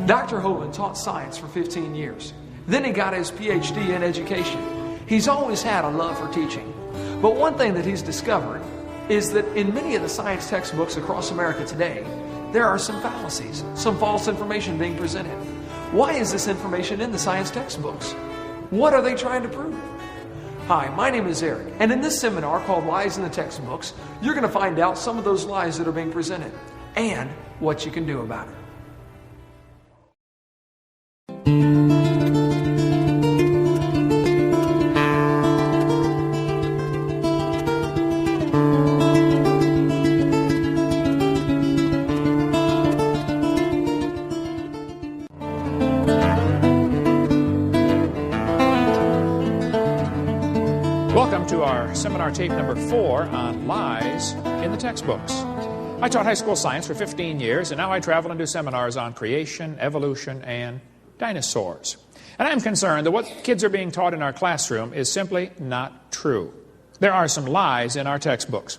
Dr. Hovind taught science for 15 years. Then he got his PhD in education. He's always had a love for teaching. But one thing that he's discovered is that in many of the science textbooks across America today, there are some fallacies, some false information being presented. Why is this information in the science textbooks? What are they trying to prove? Hi, my name is Eric, and in this seminar called Lies in the Textbooks, you're going to find out some of those lies that are being presented and what you can do about it. Welcome to our seminar tape number 4 on lies in the textbooks. I taught high school science for 15 years, and now I travel and do seminars on creation, evolution, and dinosaurs. And I'm concerned that what kids are being taught in our classroom is simply not true. There are some lies in our textbooks.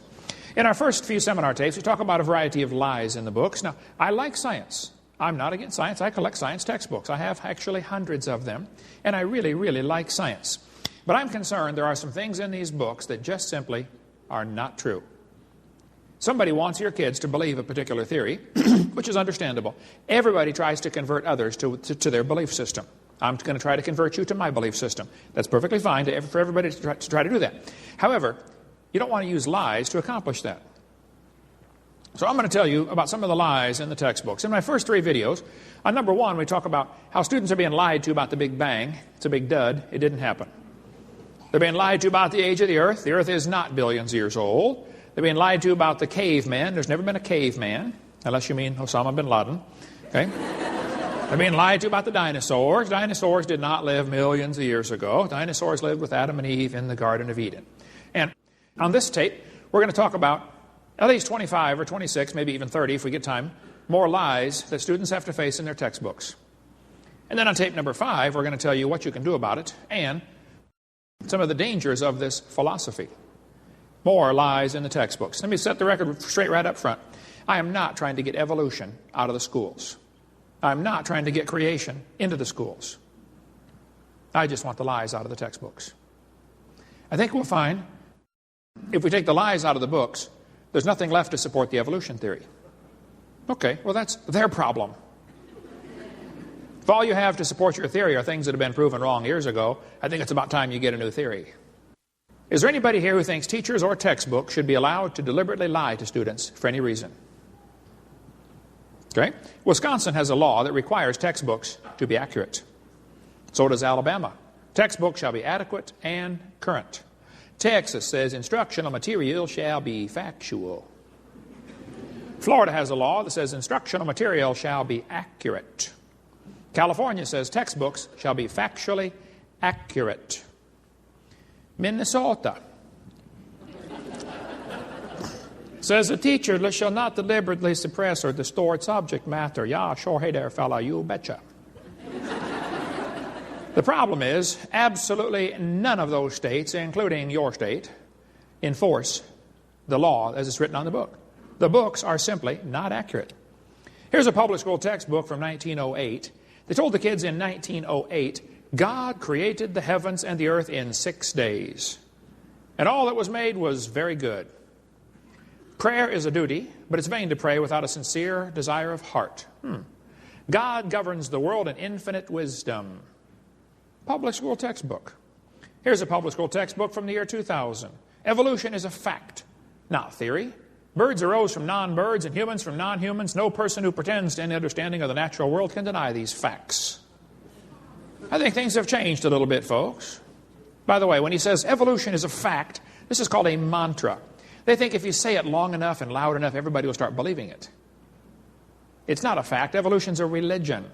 In our first few seminar tapes, we talk about a variety of lies in the books. Now, I like science. I'm not against science. I collect science textbooks. I have actually hundreds of them, and I really, really like science. But I'm concerned there are some things in these books that just simply are not true. Somebody wants your kids to believe a particular theory, which is understandable. Everybody tries to convert others to their belief system. I'm going to try to convert you to my belief system. That's perfectly fine for everybody to try to do that. However, you don't want to use lies to accomplish that. So I'm going to tell you about some of the lies in the textbooks. In my first 3 videos, on number 1, we talk about how students are being lied to about the Big Bang. It's a big dud. It didn't happen. They're being lied to about the age of the Earth. The Earth is not billions of years old. They're being lied to about the caveman. There's never been a caveman, unless you mean Osama bin Laden. Okay? They're being lied to about the dinosaurs. Dinosaurs did not live millions of years ago. Dinosaurs lived with Adam and Eve in the Garden of Eden. And on this tape, we're going to talk about at least 25 or 26, maybe even 30 if we get time, more lies that students have to face in their textbooks. And then on tape number 5, we're going to tell you what you can do about it and some of the dangers of this philosophy. More lies in the textbooks. Let me set the record straight right up front. I am not trying to get evolution out of the schools. I'm not trying to get creation into the schools. I just want the lies out of the textbooks. I think we'll find if we take the lies out of the books, there's nothing left to support the evolution theory. Okay, well that's their problem. If all you have to support your theory are things that have been proven wrong years ago, I think it's about time you get a new theory. Is there anybody here who thinks teachers or textbooks should be allowed to deliberately lie to students for any reason? Okay? Wisconsin has a law that requires textbooks to be accurate. So does Alabama. Textbooks shall be adequate and current. Texas says instructional material shall be factual. Florida has a law that says instructional material shall be accurate. California says textbooks shall be factually accurate. Minnesota says a teacher shall not deliberately suppress or distort subject matter. Yeah, sure, hey there, fella, you betcha. The problem is, absolutely none of those states, including your state, enforce the law as it's written on the book. The books are simply not accurate. Here's a public school textbook from 1908. They told the kids in 1908, God created the heavens and the earth in 6 days. And all that was made was very good. Prayer is a duty, but it's vain to pray without a sincere desire of heart. God governs the world in infinite wisdom. Public school textbook. Here's a public school textbook from the year 2000. Evolution is a fact, not theory. Birds arose from non-birds and humans from non-humans. No person who pretends to any understanding of the natural world can deny these facts. I think things have changed a little bit, folks. By the way, when he says evolution is a fact, this is called a mantra. They think if you say it long enough and loud enough, everybody will start believing it. It's not a fact. Evolution's a religion.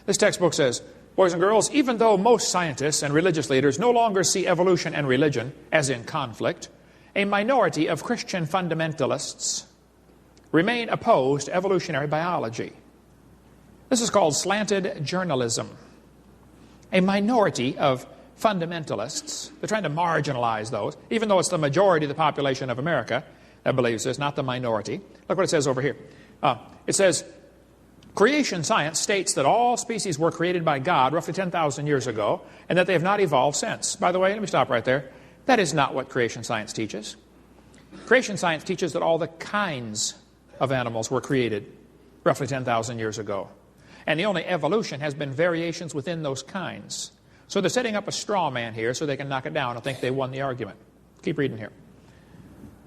This textbook says, boys and girls, even though most scientists and religious leaders no longer see evolution and religion as in conflict, a minority of Christian fundamentalists remain opposed to evolutionary biology. This is called slanted journalism. A minority of fundamentalists, they're trying to marginalize those, even though it's the majority of the population of America that believes this, not the minority. Look what it says over here. It says, Creation science states that all species were created by God roughly 10,000 years ago and that they have not evolved since. By the way, let me stop right there. That is not what creation science teaches. Creation science teaches that all the kinds of animals were created roughly 10,000 years ago. And the only evolution has been variations within those kinds. So they're setting up a straw man here so they can knock it down and think they won the argument. Keep reading here.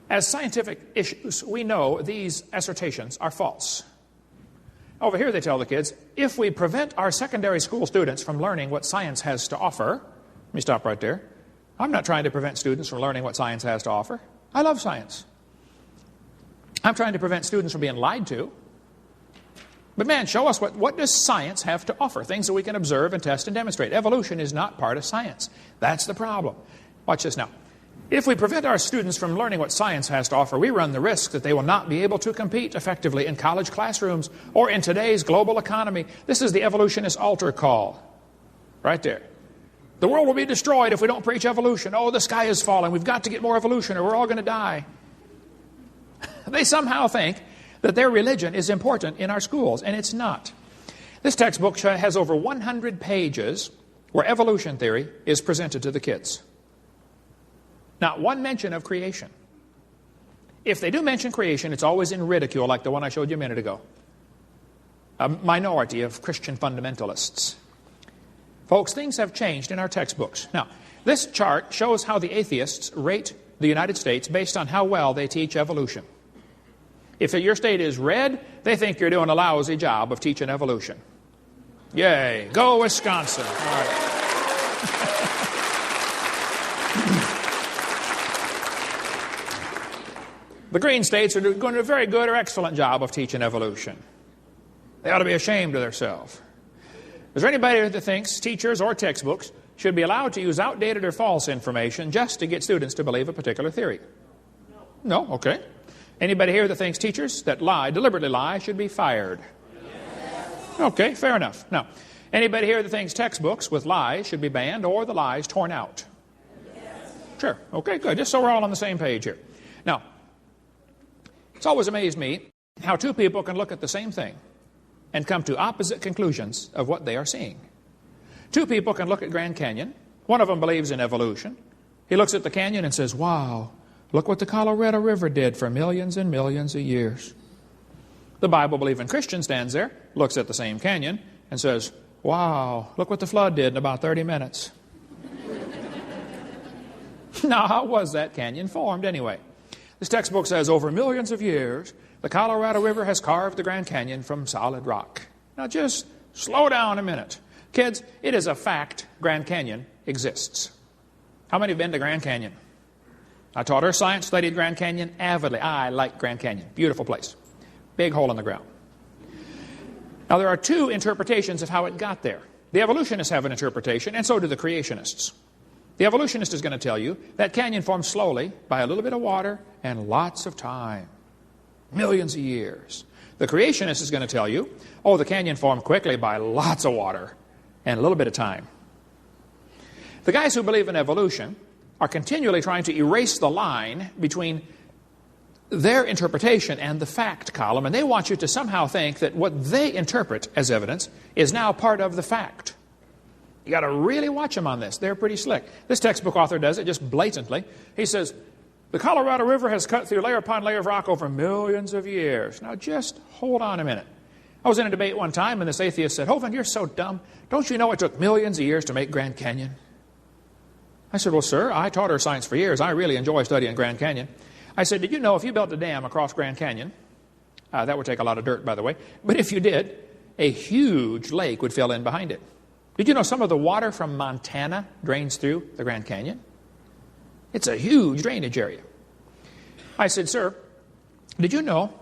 As scientific issues, we know these assertions are false. Over here they tell the kids, if we prevent our secondary school students from learning what science has to offer, let me stop right there. I'm not trying to prevent students from learning what science has to offer. I love science. I'm trying to prevent students from being lied to. But man, show us what does science have to offer? Things that we can observe and test and demonstrate. Evolution is not part of science. That's the problem. Watch this now. If we prevent our students from learning what science has to offer, we run the risk that they will not be able to compete effectively in college classrooms or in today's global economy. This is the evolutionist altar call. Right there. The world will be destroyed if we don't preach evolution. Oh, the sky is falling. We've got to get more evolution or we're all going to die. They somehow think that their religion is important in our schools, and it's not. This textbook has over 100 pages where evolution theory is presented to the kids. Not one mention of creation. If they do mention creation, it's always in ridicule, like the one I showed you a minute ago. A minority of Christian fundamentalists. Folks, things have changed in our textbooks. Now, this chart shows how the atheists rate the United States based on how well they teach evolution. If your state is red, they think you're doing a lousy job of teaching evolution. Yay, go Wisconsin. All right. The green states are going to do a very good or excellent job of teaching evolution. They ought to be ashamed of themselves. Is there anybody that thinks teachers or textbooks should be allowed to use outdated or false information just to get students to believe a particular theory? No? Okay. Anybody here that thinks teachers that lie, deliberately lie, should be fired? Yes. Okay, fair enough. Now, anybody here that thinks textbooks with lies should be banned or the lies torn out? Yes. Sure. Okay, good. Just so we're all on the same page here. Now, it's always amazed me how two people can look at the same thing and come to opposite conclusions of what they are seeing. Two people can look at Grand Canyon. One of them believes in evolution. He looks at the canyon and says, wow, look what the Colorado River did for millions and millions of years. The Bible-believing Christian stands there, looks at the same canyon, and says, wow, look what the flood did in about 30 minutes. Now, how was that canyon formed anyway? This textbook says over millions of years, the Colorado River has carved the Grand Canyon from solid rock. Now just slow down a minute. Kids, it is a fact Grand Canyon exists. How many have been to Grand Canyon? I taught Earth Science, studied Grand Canyon avidly. I like Grand Canyon. Beautiful place. Big hole in the ground. Now there are two interpretations of how it got there. The evolutionists have an interpretation, and so do the creationists. The evolutionist is going to tell you that canyon formed slowly by a little bit of water and lots of time. Millions of years. The creationist is going to tell you, oh, the canyon formed quickly by lots of water and a little bit of time. The guys who believe in evolution are continually trying to erase the line between their interpretation and the fact column, and they want you to somehow think that what they interpret as evidence is now part of the fact. You got to really watch them on this. They're pretty slick. This textbook author does it just blatantly. He says, the Colorado River has cut through layer upon layer of rock over millions of years. Now just hold on a minute. I was in a debate one time and this atheist said, Hovind, you're so dumb. Don't you know it took millions of years to make Grand Canyon? I said, well, sir, I taught Earth Science for years. I really enjoy studying Grand Canyon. I said, did you know if you built a dam across Grand Canyon, that would take a lot of dirt, by the way, but if you did, a huge lake would fill in behind it. Did you know some of the water from Montana drains through the Grand Canyon? It's a huge drainage area. I said, sir, did you know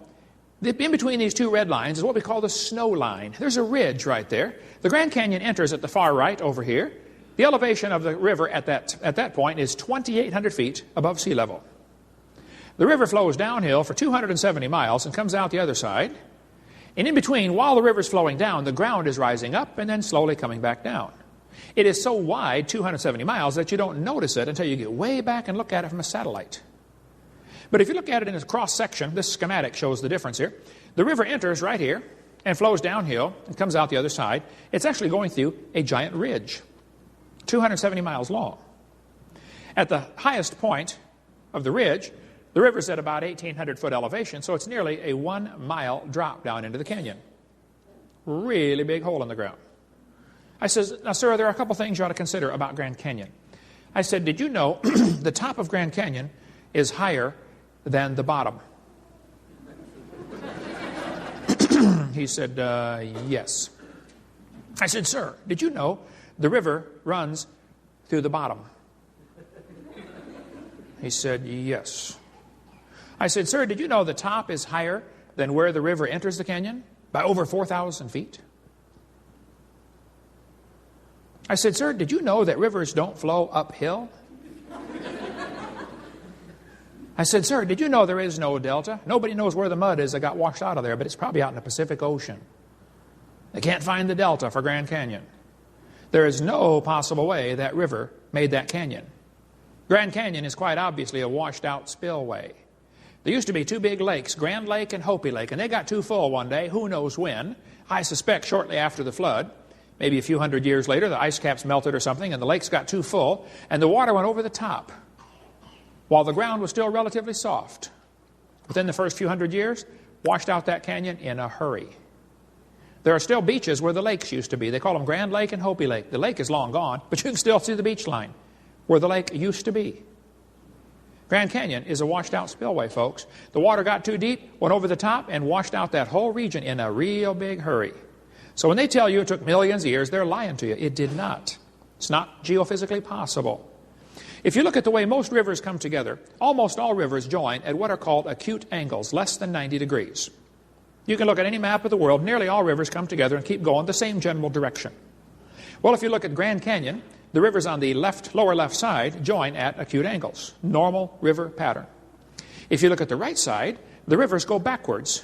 that in between these two red lines is what we call the snow line? There's a ridge right there. The Grand Canyon enters at the far right over here. The elevation of the river at that point is 2,800 feet above sea level. The river flows downhill for 270 miles and comes out the other side. And in between, while the river's flowing down, the ground is rising up and then slowly coming back down. It is so wide, 270 miles, that you don't notice it until you get way back and look at it from a satellite. But if you look at it in a cross-section, this schematic shows the difference here. The river enters right here, and flows downhill and comes out the other side. It's actually going through a giant ridge, 270 miles long. At the highest point of the ridge, the river's at about 1,800-foot elevation, so it's nearly a 1-mile drop down into the canyon. Really big hole in the ground. I says, now, sir, there are a couple things you ought to consider about Grand Canyon. I said, did you know the top of Grand Canyon is higher than the bottom? He said, yes. I said, sir, did you know the river runs through the bottom? He said, yes. I said, sir, did you know the top is higher than where the river enters the canyon? By over 4,000 feet. I said, sir, did you know that rivers don't flow uphill? I said, sir, did you know there is no delta? Nobody knows where the mud is that got washed out of there, but it's probably out in the Pacific Ocean. They can't find the delta for Grand Canyon. There is no possible way that river made that canyon. Grand Canyon is quite obviously a washed-out spillway. There used to be two big lakes, Grand Lake and Hopi Lake, and they got too full one day, who knows when. I suspect shortly after the flood, maybe a few hundred years later, the ice caps melted or something, and the lakes got too full, and the water went over the top, while the ground was still relatively soft. Within the first few hundred years, washed out that canyon in a hurry. There are still beaches where the lakes used to be. They call them Grand Lake and Hopi Lake. The lake is long gone, but you can still see the beach line where the lake used to be. Grand Canyon is a washed-out spillway, folks. The water got too deep, went over the top, and washed out that whole region in a real big hurry. So when they tell you it took millions of years, they're lying to you. It did not. It's not geophysically possible. If you look at the way most rivers come together, almost all rivers join at what are called acute angles, less than 90 degrees. You can look at any map of the world, nearly all rivers come together and keep going the same general direction. Well, if you look at Grand Canyon, the rivers on the lower left side join at acute angles, normal river pattern. If you look at the right side, the rivers go backwards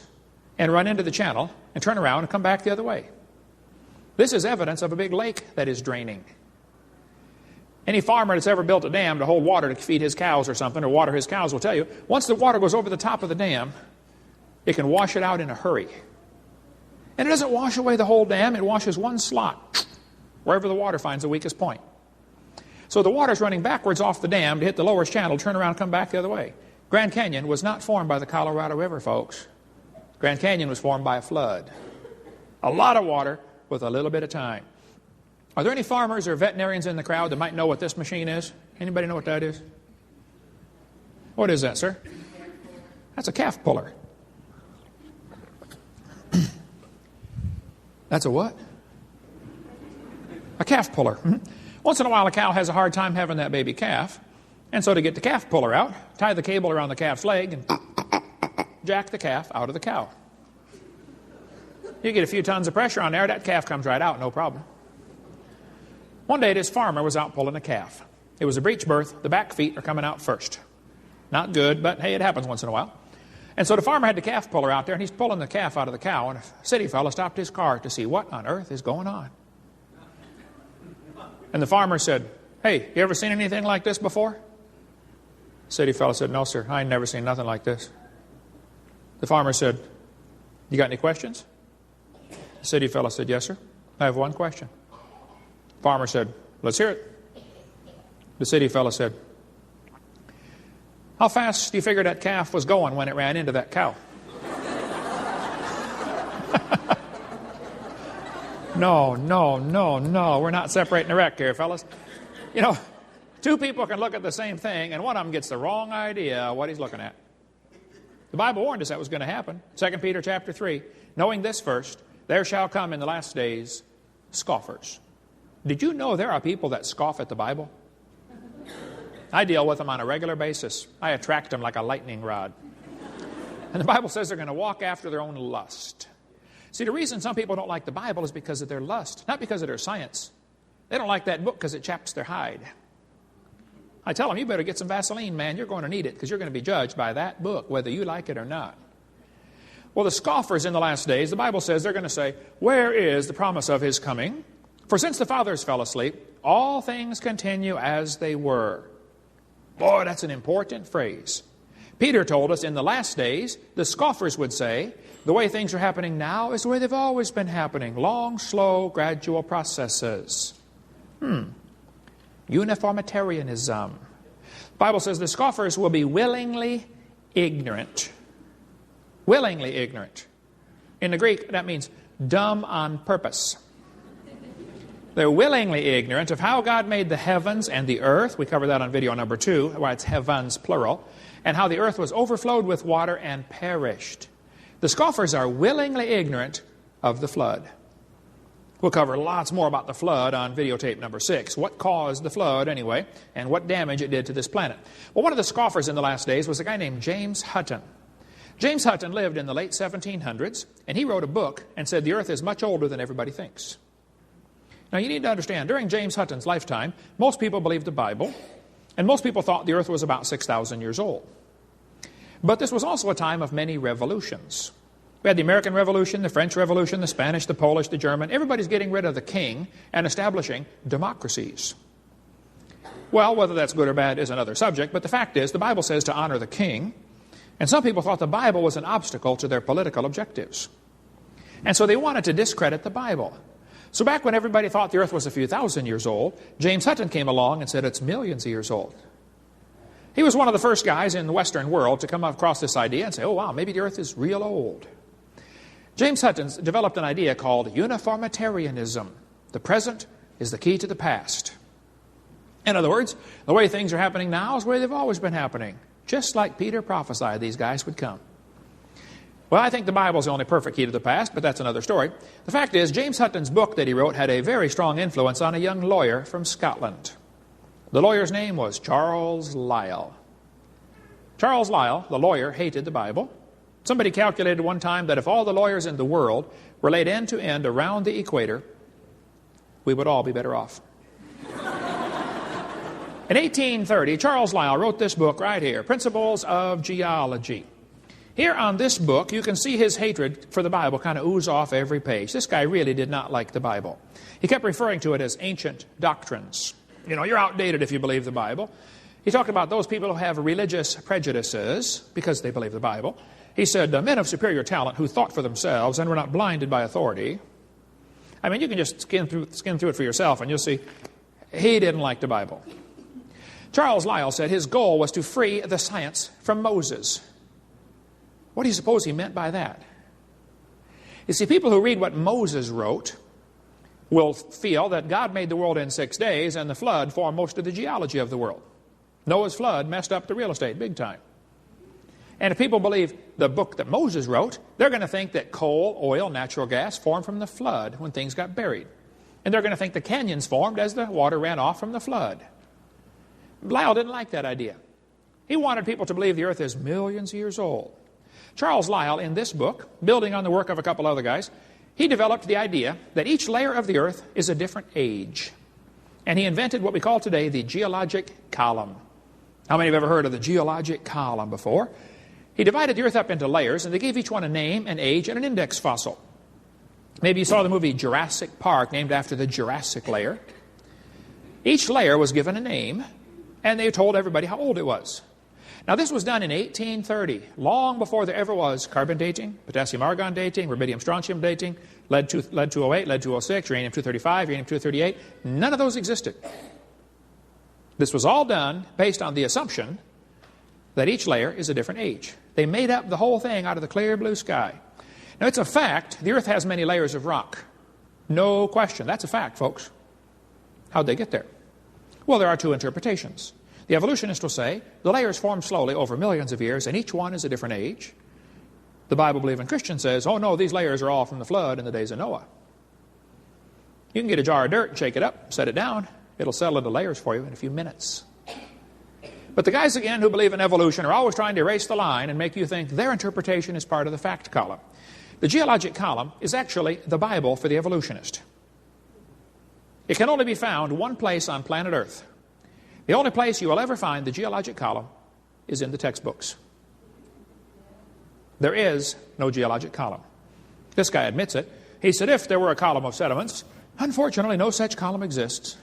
and run into the channel and turn around and come back the other way. This is evidence of a big lake that is draining. Any farmer that's ever built a dam to hold water to feed his cows or something, or water his cows, will tell you, once the water goes over the top of the dam, it can wash it out in a hurry. And it doesn't wash away the whole dam, it washes one slot, wherever the water finds the weakest point. So the water's running backwards off the dam to hit the lower channel, turn around, come back the other way. Grand Canyon was not formed by the Colorado River, folks. Grand Canyon was formed by a flood. A lot of water with a little bit of time. Are there any farmers or veterinarians in the crowd that might know what this machine is? Anybody know what that is? What is that, sir? That's a calf puller. That's a what? A calf puller. Once in a while, a cow has a hard time having that baby calf. And so to get the calf puller out, tie the cable around the calf's leg and jack the calf out of the cow. You get a few tons of pressure on there, that calf comes right out, no problem. One day, this farmer was out pulling a calf. It was a breech birth. The back feet are coming out first. Not good, but hey, it happens once in a while. And so the farmer had the calf puller out there, and he's pulling the calf out of the cow, and a city fellow stopped his car to see what on earth is going on. And the farmer said, "Hey, you ever seen anything like this before?" The city fellow said, "No, sir, I ain't never seen nothing like this." The farmer said, "You got any questions?" The city fellow said, "Yes, sir, I have one question." The farmer said, "Let's hear it." The city fellow said, "How fast do you figure that calf was going when it ran into that cow?" No. We're not separating the wreck here, fellas. You know, two people can look at the same thing, and one of them gets the wrong idea of what he's looking at. The Bible warned us that was going to happen. 2 Peter chapter 3, knowing this first, there shall come in the last days scoffers. Did you know there are people that scoff at the Bible? I deal with them on a regular basis. I attract them like a lightning rod. And the Bible says they're going to walk after their own lust. See, the reason some people don't like the Bible is because of their lust, not because of their science. They don't like that book because it chaps their hide. I tell them, you better get some Vaseline, man. You're going to need it because you're going to be judged by that book, whether you like it or not. Well, the scoffers in the last days, the Bible says they're going to say, where is the promise of his coming? For since the fathers fell asleep, all things continue as they were. Boy, that's an important phrase. Peter told us in the last days, the scoffers would say, the way things are happening now is the way they've always been happening. Long, slow, gradual processes. Uniformitarianism. The Bible says the scoffers will be willingly ignorant. Willingly ignorant. In the Greek, that means dumb on purpose. They're willingly ignorant of how God made the heavens and the earth. We covered that on video number 2, why it's heavens, plural. And how the earth was overflowed with water and perished. The scoffers are willingly ignorant of the flood. We'll cover lots more about the flood on videotape number 6. What caused the flood, anyway, and what damage it did to this planet. Well, one of the scoffers in the last days was a guy named James Hutton. James Hutton lived in the late 1700s, and he wrote a book and said the earth is much older than everybody thinks. Now, you need to understand, during James Hutton's lifetime, most people believed the Bible, and most people thought the earth was about 6,000 years old. But this was also a time of many revolutions. We had the American Revolution, the French Revolution, the Spanish, the Polish, the German. Everybody's getting rid of the king and establishing democracies. Well, whether that's good or bad is another subject, but the fact is the Bible says to honor the king, and some people thought the Bible was an obstacle to their political objectives. And so they wanted to discredit the Bible. So back when everybody thought the earth was a few thousand years old, James Hutton came along and said it's millions of years old. He was one of the first guys in the Western world to come across this idea and say, oh wow, maybe the earth is real old. James Hutton developed an idea called uniformitarianism. The present is the key to the past. In other words, the way things are happening now is the way they've always been happening. Just like Peter prophesied these guys would come. Well, I think the Bible's the only perfect key to the past, but that's another story. The fact is, James Hutton's book that he wrote had a very strong influence on a young lawyer from Scotland. The lawyer's name was Charles Lyell. Charles Lyell, the lawyer, hated the Bible. Somebody calculated one time that if all the lawyers in the world were laid end to end around the equator, we would all be better off. In 1830, Charles Lyell wrote this book right here, Principles of Geology. Here on this book, you can see his hatred for the Bible kind of ooze off every page. This guy really did not like the Bible. He kept referring to it as ancient doctrines. You know, you're outdated if you believe the Bible. He talked about those people who have religious prejudices because they believe the Bible. He said, men of superior talent who thought for themselves and were not blinded by authority. I mean, you can just skim through it for yourself and you'll see he didn't like the Bible. Charles Lyell said his goal was to free the science from Moses. What do you suppose he meant by that? You see, people who read what Moses wrote will feel that God made the world in 6 days and the flood formed most of the geology of the world. Noah's flood messed up the real estate big time. And if people believe the book that Moses wrote, they're going to think that coal, oil, natural gas formed from the flood when things got buried. And they're going to think the canyons formed as the water ran off from the flood. Lyell didn't like that idea. He wanted people to believe the earth is millions of years old. Charles Lyell, in this book, building on the work of a couple other guys, he developed the idea that each layer of the earth is a different age. And he invented what we call today the geologic column. How many have ever heard of the geologic column before? He divided the earth up into layers, and they gave each one a name, an age, and an index fossil. Maybe you saw the movie Jurassic Park, named after the Jurassic layer. Each layer was given a name, and they told everybody how old it was. Now, this was done in 1830, long before there ever was carbon dating, potassium-argon dating, rubidium-strontium dating, lead-208, lead-206, uranium-235, uranium-238. None of those existed. This was all done based on the assumption that each layer is a different age. They made up the whole thing out of the clear blue sky. Now, it's a fact the earth has many layers of rock. No question. That's a fact, folks. How'd they get there? Well, there are two interpretations. The evolutionists will say the layers form slowly over millions of years, and each one is a different age. The Bible-believing Christian says, oh no, these layers are all from the flood in the days of Noah. You can get a jar of dirt, shake it up, set it down. It'll settle into layers for you in a few minutes. But the guys, again, who believe in evolution are always trying to erase the line and make you think their interpretation is part of the fact column. The geologic column is actually the Bible for the evolutionist. It can only be found one place on planet Earth. The only place you will ever find the geologic column is in the textbooks. There is no geologic column. This guy admits it. He said, if there were a column of sediments, unfortunately no such column exists.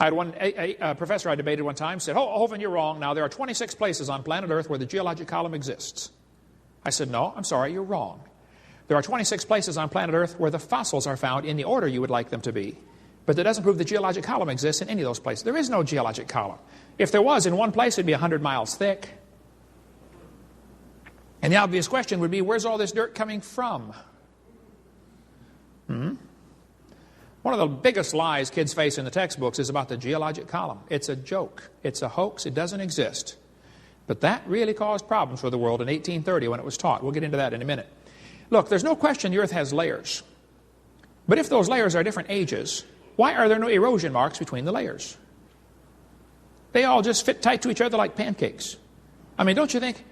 I had a professor I debated one time said, "Oh, Hovind, you're wrong. Now, there are 26 places on planet Earth where the geologic column exists." I said, "No, I'm sorry, you're wrong. There are 26 places on planet Earth where the fossils are found in the order you would like them to be. But that doesn't prove the geologic column exists in any of those places. There is no geologic column. If there was, in one place, it'd be 100 miles thick. And the obvious question would be, where's all this dirt coming from?" One of the biggest lies kids face in the textbooks is about the geologic column. It's a joke. It's a hoax. It doesn't exist. But that really caused problems for the world in 1830 when it was taught. We'll get into that in a minute. Look, there's no question the Earth has layers. But if those layers are different ages, why are there no erosion marks between the layers? They all just fit tight to each other like pancakes. I mean, don't you think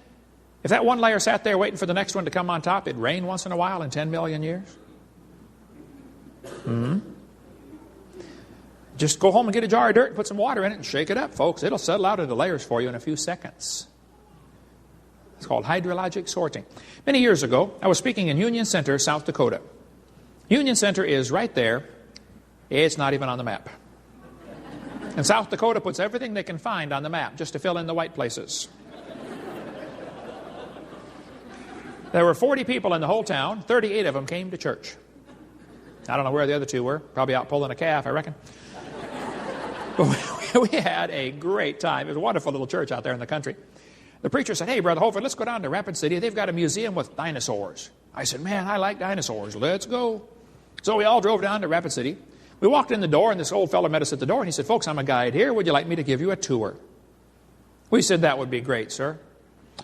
if that one layer sat there waiting for the next one to come on top, it'd rain once in a while in 10 million years? Just go home and get a jar of dirt and put some water in it and shake it up, folks. It'll settle out into layers for you in a few seconds. It's called hydrologic sorting. Many years ago, I was speaking in Union Center, South Dakota. Union Center is right there. It's not even on the map. And South Dakota puts everything they can find on the map just to fill in the white places. There were 40 people in the whole town. 38 of them came to church. I don't know where the other 2 were. Probably out pulling a calf, I reckon. But we had a great time. It was a wonderful little church out there in the country. The preacher said, "Hey, Brother Hovind, let's go down to Rapid City. They've got a museum with dinosaurs." I said, "Man, I like dinosaurs. Let's go." So we all drove down to Rapid City. We walked in the door, and this old fellow met us at the door, and he said, "Folks, I'm a guide here. Would you like me to give you a tour?" We said, "That would be great, sir."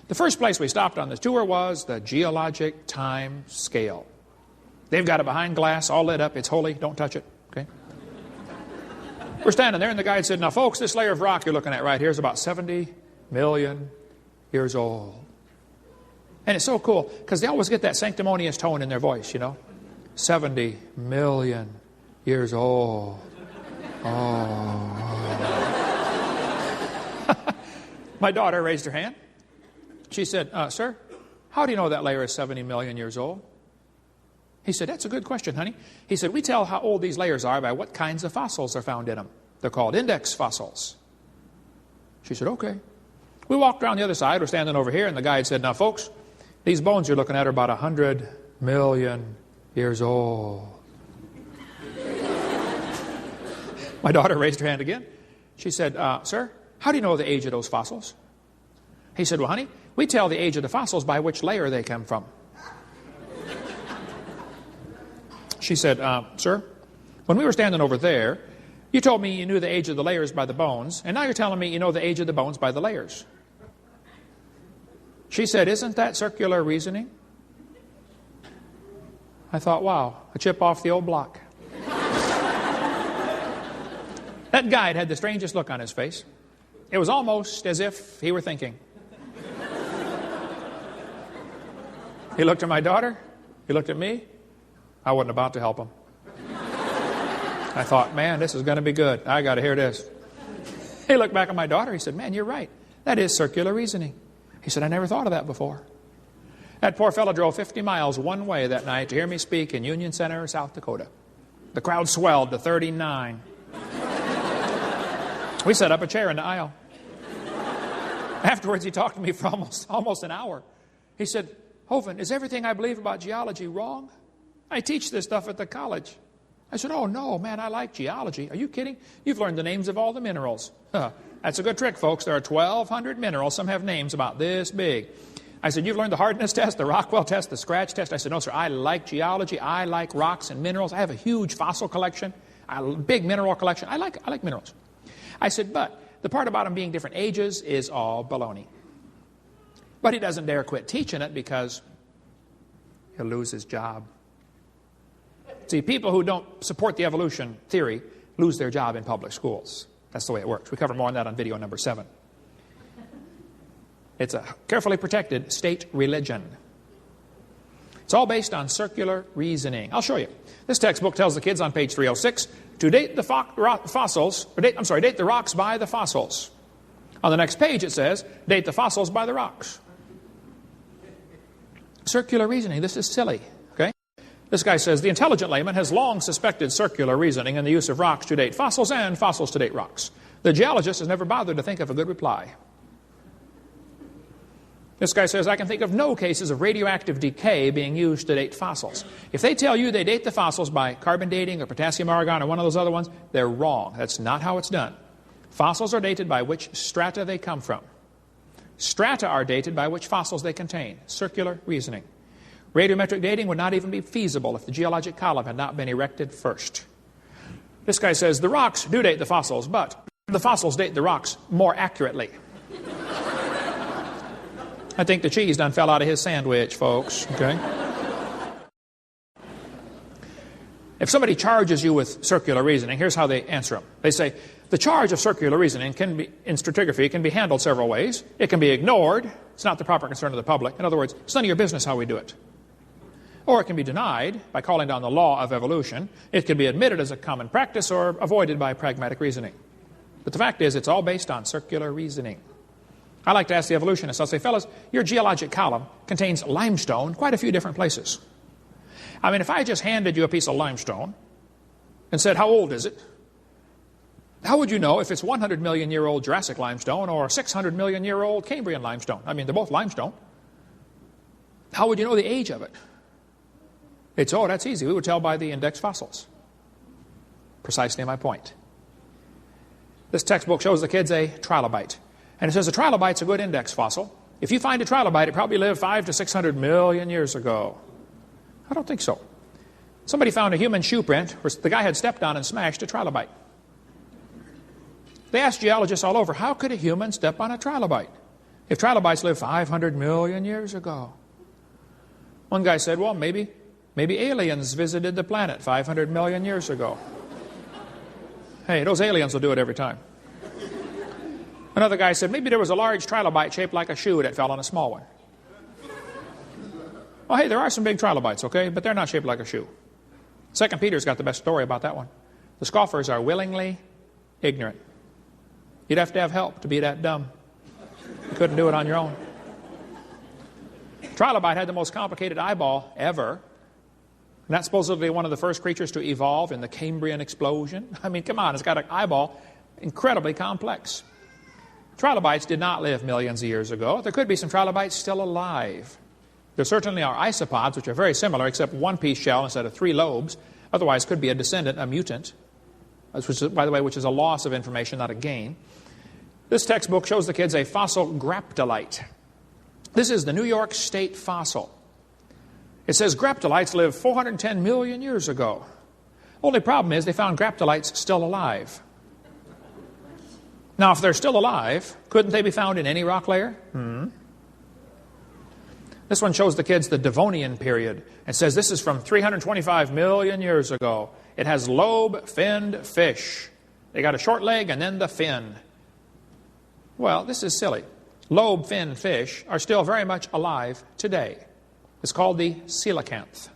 The first place we stopped on the tour was the geologic time scale. They've got it behind glass, all lit up. It's holy. Don't touch it. Okay? We're standing there, and the guide said, "Now, folks, this layer of rock you're looking at right here is about 70 million years old." And it's so cool, because they always get that sanctimonious tone in their voice, you know. 70 million years old. Oh. My daughter raised her hand. She said, "Sir, how do you know that layer is 70 million years old?" He said, "That's a good question, honey." He said, "We tell how old these layers are by what kinds of fossils are found in them. They're called index fossils." She said, "Okay." We walked around the other side. We're standing over here, and the guide said, "Now, folks, these bones you're looking at are about 100 million years old." My daughter raised her hand again. She said, "Sir, how do you know the age of those fossils?" He said, "Well, honey, we tell the age of the fossils by which layer they come from." She said, "Sir, when we were standing over there, you told me you knew the age of the layers by the bones, and now you're telling me you know the age of the bones by the layers." She said, "Isn't that circular reasoning?" I thought, wow, a chip off the old block. That guide had the strangest look on his face. It was almost as if he were thinking. He looked at my daughter. He looked at me. I wasn't about to help him. I thought, man, this is going to be good. I got to hear this. He looked back at my daughter. He said, "Man, you're right. That is circular reasoning." He said, "I never thought of that before." That poor fellow drove 50 miles one way that night to hear me speak in Union Center, South Dakota. The crowd swelled to 39. We set up a chair in the aisle. Afterwards, he talked to me for almost an hour. He said, "Hovind, is everything I believe about geology wrong? I teach this stuff at the college." I said, "Oh, no, man, I like geology. Are you kidding? You've learned the names of all the minerals." That's a good trick, folks. There are 1,200 minerals. Some have names about this big. I said, "You've learned the hardness test, the Rockwell test, the scratch test?" I said, "No, sir, I like geology. I like rocks and minerals. I have a huge fossil collection, a big mineral collection. I like minerals." I said, "But the part about them being different ages is all baloney." But he doesn't dare quit teaching it because he'll lose his job. See, people who don't support the evolution theory lose their job in public schools. That's the way it works. We cover more on that on video number 7. It's a carefully protected state religion. It's all based on circular reasoning. I'll show you. This textbook tells the kids on page 306 to date the date the rocks by the fossils. On the next page it says, date the fossils by the rocks. Circular reasoning. This is silly. Okay? This guy says, the intelligent layman has long suspected circular reasoning in the use of rocks to date fossils and fossils to date rocks. The geologist has never bothered to think of a good reply. This guy says, I can think of no cases of radioactive decay being used to date fossils. If they tell you they date the fossils by carbon dating or potassium argon or one of those other ones, they're wrong. That's not how it's done. Fossils are dated by which strata they come from. Strata are dated by which fossils they contain. Circular reasoning. Radiometric dating would not even be feasible if the geologic column had not been erected first. This guy says, the rocks do date the fossils, but the fossils date the rocks more accurately. I think the cheese done fell out of his sandwich, folks. Okay? If somebody charges you with circular reasoning, here's how they answer them. They say, the charge of circular reasoning in stratigraphy can be handled several ways. It can be ignored. It's not the proper concern of the public. In other words, it's none of your business how we do it. Or it can be denied by calling down the law of evolution. It can be admitted as a common practice or avoided by pragmatic reasoning. But the fact is, it's all based on circular reasoning. I like to ask the evolutionists, I'll say, fellas, your geologic column contains limestone quite a few different places. I mean, if I just handed you a piece of limestone and said, how old is it? How would you know if it's 100 million year old Jurassic limestone or 600 million year old Cambrian limestone? I mean, they're both limestone. How would you know the age of it? That's easy. We would tell by the index fossils. Precisely my point. This textbook shows the kids a trilobite. And it says a trilobite's a good index fossil. If you find a trilobite, it probably lived 500 to 600 million years ago. I don't think so. Somebody found a human shoe print where the guy had stepped on and smashed a trilobite. They asked geologists all over, how could a human step on a trilobite if trilobites lived 500 million years ago? One guy said, well, maybe aliens visited the planet 500 million years ago. Hey, those aliens will do it every time. Another guy said, maybe there was a large trilobite shaped like a shoe that fell on a small one. Well, hey, there are some big trilobites, okay, but they're not shaped like a shoe. 2 Peter's got the best story about that one. The scoffers are willingly ignorant. You'd have to have help to be that dumb. You couldn't do it on your own. Trilobite had the most complicated eyeball ever. And that's supposedly one of the first creatures to evolve in the Cambrian explosion. I mean, come on, it's got an eyeball incredibly complex. Trilobites did not live millions of years ago. There could be some trilobites still alive. There certainly are isopods, which are very similar, except one-piece shell instead of 3 lobes. Otherwise, could be a descendant, a mutant, which, by the way, which is a loss of information, not a gain. This textbook shows the kids a fossil graptolite. This is the New York State fossil. It says graptolites lived 410 million years ago. Only problem is they found graptolites still alive. Now, if they're still alive, couldn't they be found in any rock layer? This one shows the kids the Devonian period. It says this is from 325 million years ago. It has lobe-finned fish. They got a short leg and then the fin. Well, this is silly. Lobe-finned fish are still very much alive today. It's called the coelacanth.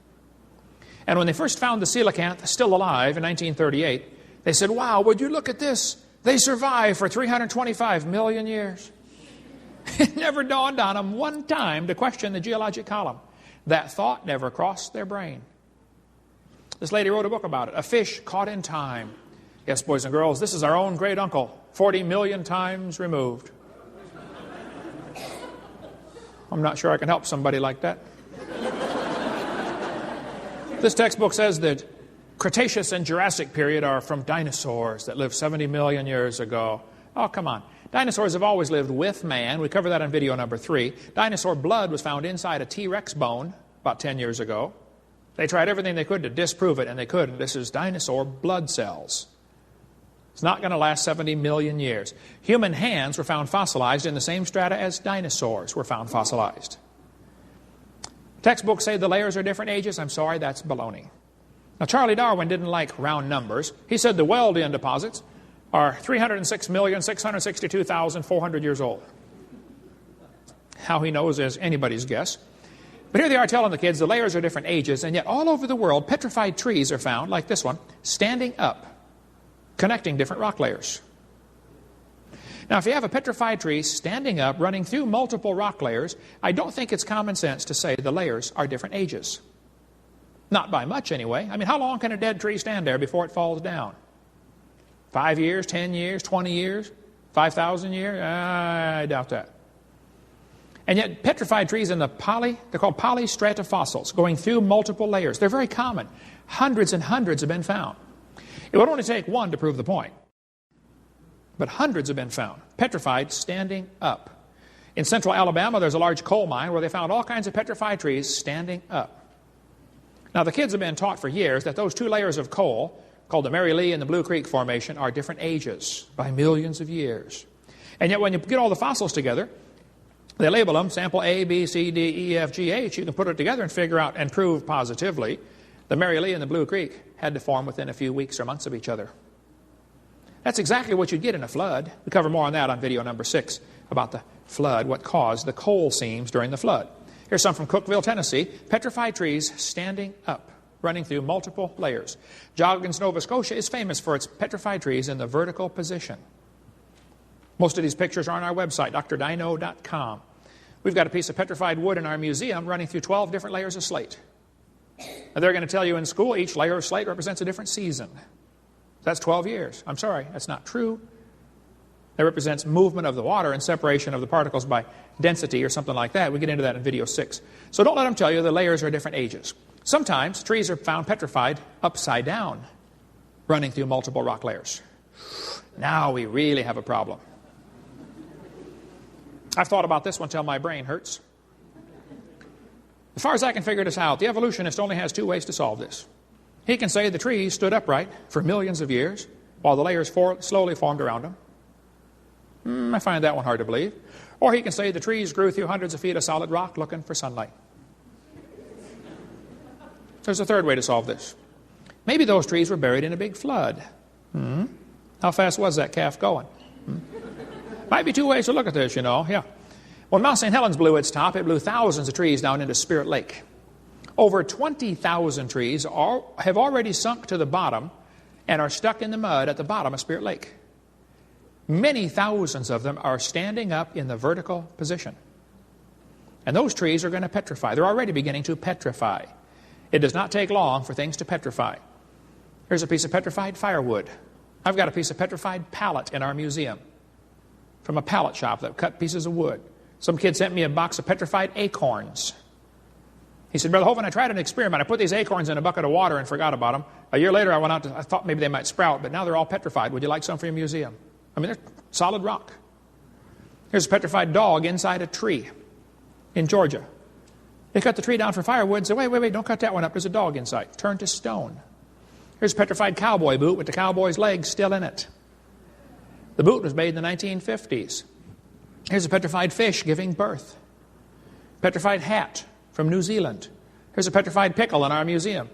And when they first found the coelacanth still alive in 1938, they said, wow, would you look at this? They survived for 325 million years. It never dawned on them one time to question the geologic column. That thought never crossed their brain. This lady wrote a book about it, A Fish Caught in Time. Yes, boys and girls, this is our own great uncle, 40 million times removed. I'm not sure I can help somebody like that. This textbook says that Cretaceous and Jurassic period are from dinosaurs that lived 70 million years ago. Oh, come on. Dinosaurs have always lived with man. We covered that on video number 3. Dinosaur blood was found inside a T-Rex bone about 10 years ago. They tried everything they could to disprove it, and they couldn't. This is dinosaur blood cells. It's not going to last 70 million years. Human hands were found fossilized in the same strata as dinosaurs were found fossilized. Textbooks say the layers are different ages. I'm sorry, that's baloney. Now, Charlie Darwin didn't like round numbers. He said the Wealdian deposits are 306,662,400 years old. How he knows is anybody's guess. But here they are telling the kids the layers are different ages, and yet all over the world, petrified trees are found, like this one, standing up, connecting different rock layers. Now, if you have a petrified tree standing up, running through multiple rock layers, I don't think it's common sense to say the layers are different ages. Not by much anyway. I mean, how long can a dead tree stand there before it falls down? 5 years, 10 years, 20 years, 5,000 years? I doubt that. And yet petrified trees they're called polystratofossils, going through multiple layers. They're very common. Hundreds and hundreds have been found. It would only take one to prove the point. But hundreds have been found, petrified, standing up. In central Alabama, there's a large coal mine where they found all kinds of petrified trees standing up. Now, the kids have been taught for years that those two layers of coal, called the Mary Lee and the Blue Creek Formation, are different ages by millions of years. And yet when you get all the fossils together, they label them, sample A, B, C, D, E, F, G, H. You can put it together and figure out and prove positively the Mary Lee and the Blue Creek had to form within a few weeks or months of each other. That's exactly what you'd get in a flood. We cover more on that on video number 6 about the flood, what caused the coal seams during the flood. Here's some from Cookeville, Tennessee. Petrified trees standing up, running through multiple layers. Joggins, Nova Scotia is famous for its petrified trees in the vertical position. Most of these pictures are on our website, drdino.com. We've got a piece of petrified wood in our museum running through 12 different layers of slate. And they're going to tell you in school each layer of slate represents a different season. That's 12 years. I'm sorry, that's not true. It represents movement of the water and separation of the particles by density or something like that. We get into that in video 6. So don't let them tell you the layers are different ages. Sometimes trees are found petrified upside down, running through multiple rock layers. Now we really have a problem. I've thought about this one till my brain hurts. As far as I can figure this out, the evolutionist only has 2 ways to solve this. He can say the trees stood upright for millions of years while the layers slowly formed around them. I find that one hard to believe. Or he can say the trees grew through hundreds of feet of solid rock looking for sunlight. There's a 3rd way to solve this. Maybe those trees were buried in a big flood. How fast was that calf going? Might be 2 ways to look at this, you know. Yeah. When Mount St. Helens blew its top, it blew thousands of trees down into Spirit Lake. Over 20,000 trees have already sunk to the bottom and are stuck in the mud at the bottom of Spirit Lake. Many thousands of them are standing up in the vertical position. And those trees are going to petrify. They're already beginning to petrify. It does not take long for things to petrify. Here's a piece of petrified firewood. I've got a piece of petrified pallet in our museum from a pallet shop that cut pieces of wood. Some kid sent me a box of petrified acorns. He said, Brother Hovind, I tried an experiment. I put these acorns in a bucket of water and forgot about them. A year later, I thought maybe they might sprout, but now they're all petrified. Would you like some for your museum? I mean, they're solid rock. Here's a petrified dog inside a tree in Georgia. They cut the tree down for firewood and said, wait, don't cut that one up. There's a dog inside. Turned to stone. Here's a petrified cowboy boot with the cowboy's legs still in it. The boot was made in the 1950s. Here's a petrified fish giving birth. Petrified hat from New Zealand. Here's a petrified pickle in our museum.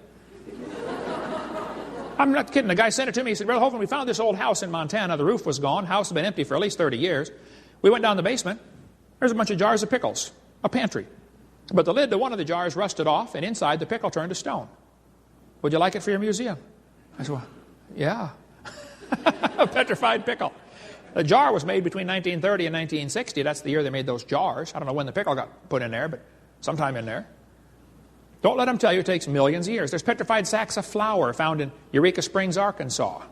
I'm not kidding. The guy sent it to me. He said, Brother Hovind, we found this old house in Montana. The roof was gone. House had been empty for at least 30 years. We went down the basement. There's a bunch of jars of pickles. A pantry. But the lid to one of the jars rusted off, and inside the pickle turned to stone. Would you like it for your museum? I said, well, yeah. A petrified pickle. The jar was made between 1930 and 1960. That's the year they made those jars. I don't know when the pickle got put in there, but sometime in there. Don't let them tell you it takes millions of years. There's petrified sacks of flour found in Eureka Springs, Arkansas,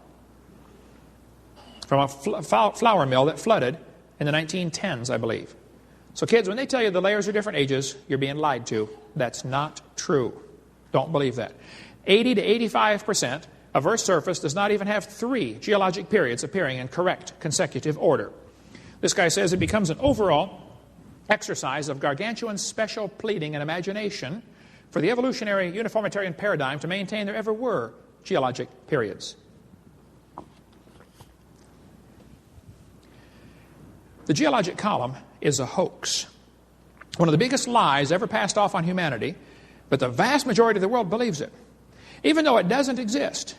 from a flour mill that flooded in the 1910s, I believe. So kids, when they tell you the layers are different ages, you're being lied to. That's not true. Don't believe that. 80 to 85% of Earth's surface does not even have 3 geologic periods appearing in correct consecutive order. This guy says it becomes an overall exercise of gargantuan special pleading and imagination for the evolutionary uniformitarian paradigm to maintain there ever were geologic periods. The geologic column is a hoax. One of the biggest lies ever passed off on humanity, but the vast majority of the world believes it. Even though it doesn't exist.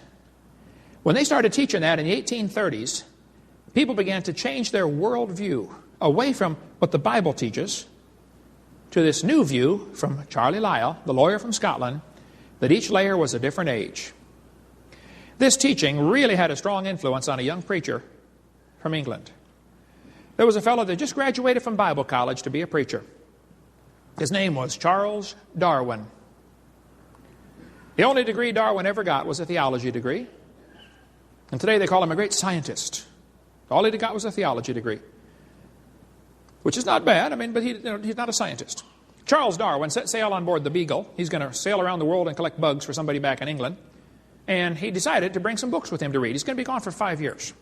When they started teaching that in the 1830s, people began to change their worldview away from what the Bible teaches to this new view from Charlie Lyell, the lawyer from Scotland, that each layer was a different age. This teaching really had a strong influence on a young preacher from England. There was a fellow that just graduated from Bible college to be a preacher. His name was Charles Darwin. The only degree Darwin ever got was a theology degree. And today they call him a great scientist. All he got was a theology degree. Which is not bad, but he's not a scientist. Charles Darwin set sail on board the Beagle. He's going to sail around the world and collect bugs for somebody back in England. And he decided to bring some books with him to read. He's going to be gone for 5 years.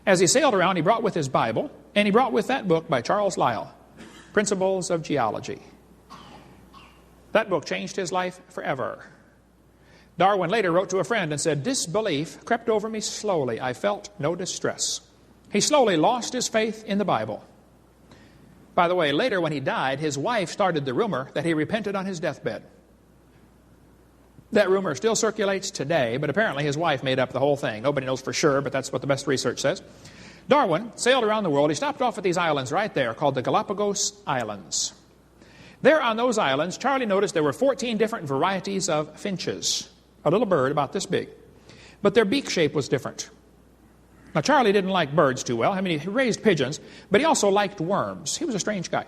As he sailed around, he brought with his Bible, and he brought with that book by Charles Lyell, Principles of Geology. That book changed his life forever. Darwin later wrote to a friend and said, "Disbelief crept over me slowly. I felt no distress." He slowly lost his faith in the Bible. By the way, later when he died, his wife started the rumor that he repented on his deathbed. That rumor still circulates today, but apparently his wife made up the whole thing. Nobody knows for sure, but that's what the best research says. Darwin sailed around the world. He stopped off at these islands right there called the Galapagos Islands. There on those islands, Charlie noticed there were 14 different varieties of finches, a little bird about this big. But their beak shape was different. Now, Charlie didn't like birds too well. He raised pigeons, but he also liked worms. He was a strange guy.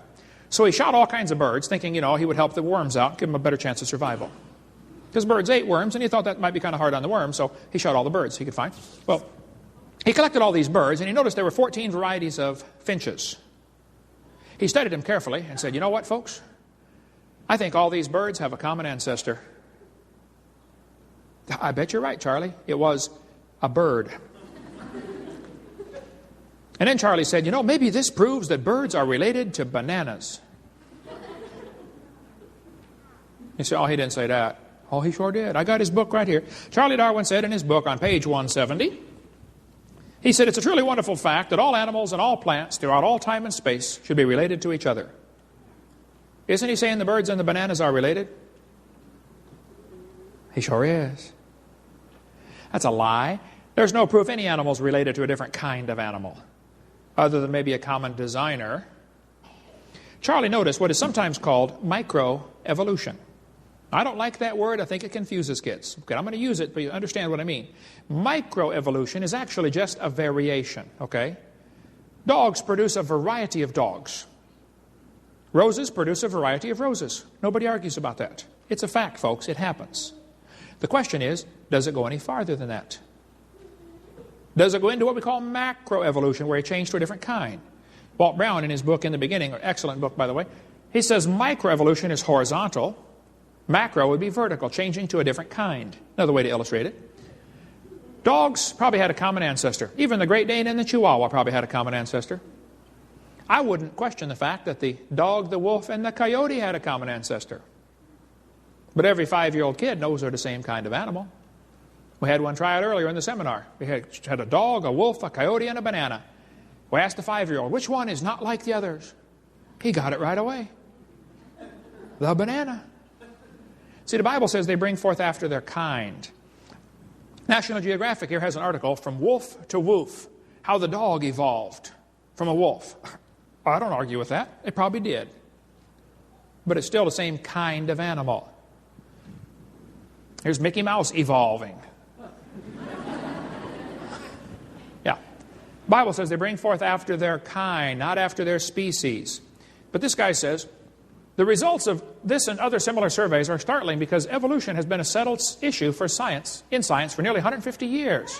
So he shot all kinds of birds, thinking, he would help the worms out, give them a better chance of survival. Because birds ate worms, and he thought that might be kind of hard on the worms, so he shot all the birds he could find. Well, he collected all these birds, and he noticed there were 14 varieties of finches. He studied them carefully and said, "You know what, folks? I think all these birds have a common ancestor." "I bet you're right, Charlie. It was a bird." And then Charlie said, "Maybe this proves that birds are related to bananas." He said, "Oh, he didn't say that." "Oh, he sure did. I got his book right here." Charlie Darwin said in his book on page 170, he said, "It's a truly wonderful fact that all animals and all plants throughout all time and space should be related to each other." Isn't he saying the birds and the bananas are related? He sure is. That's a lie. There's no proof any animal's related to a different kind of animal, other than maybe a common designer. Charlie noticed what is sometimes called microevolution. I don't like that word. I think it confuses kids. Okay, I'm going to use it, but you understand what I mean. Microevolution is actually just a variation, okay? Dogs produce a variety of dogs. Roses produce a variety of roses. Nobody argues about that. It's a fact, folks. It happens. The question is, does it go any farther than that? Does it go into what we call macroevolution, where it changed to a different kind? Walt Brown, in his book In the Beginning, excellent book, by the way, he says microevolution is horizontal. Macro would be vertical, changing to a different kind. Another way to illustrate it. Dogs probably had a common ancestor. Even the Great Dane and the Chihuahua probably had a common ancestor. I wouldn't question the fact that the dog, the wolf, and the coyote had a common ancestor. But every 5-year-old kid knows they're the same kind of animal. We had one try out earlier in the seminar. We had a dog, a wolf, a coyote, and a banana. We asked the 5-year-old, which one is not like the others? He got it right away. The banana. See, the Bible says they bring forth after their kind. National Geographic here has an article, From Wolf to Woof, how the dog evolved from a wolf. I don't argue with that. It probably did. But it's still the same kind of animal. Here's Mickey Mouse evolving. Yeah. The Bible says they bring forth after their kind, not after their species. But this guy says, the results of this and other similar surveys are startling because evolution has been a settled issue for science for nearly 150 years.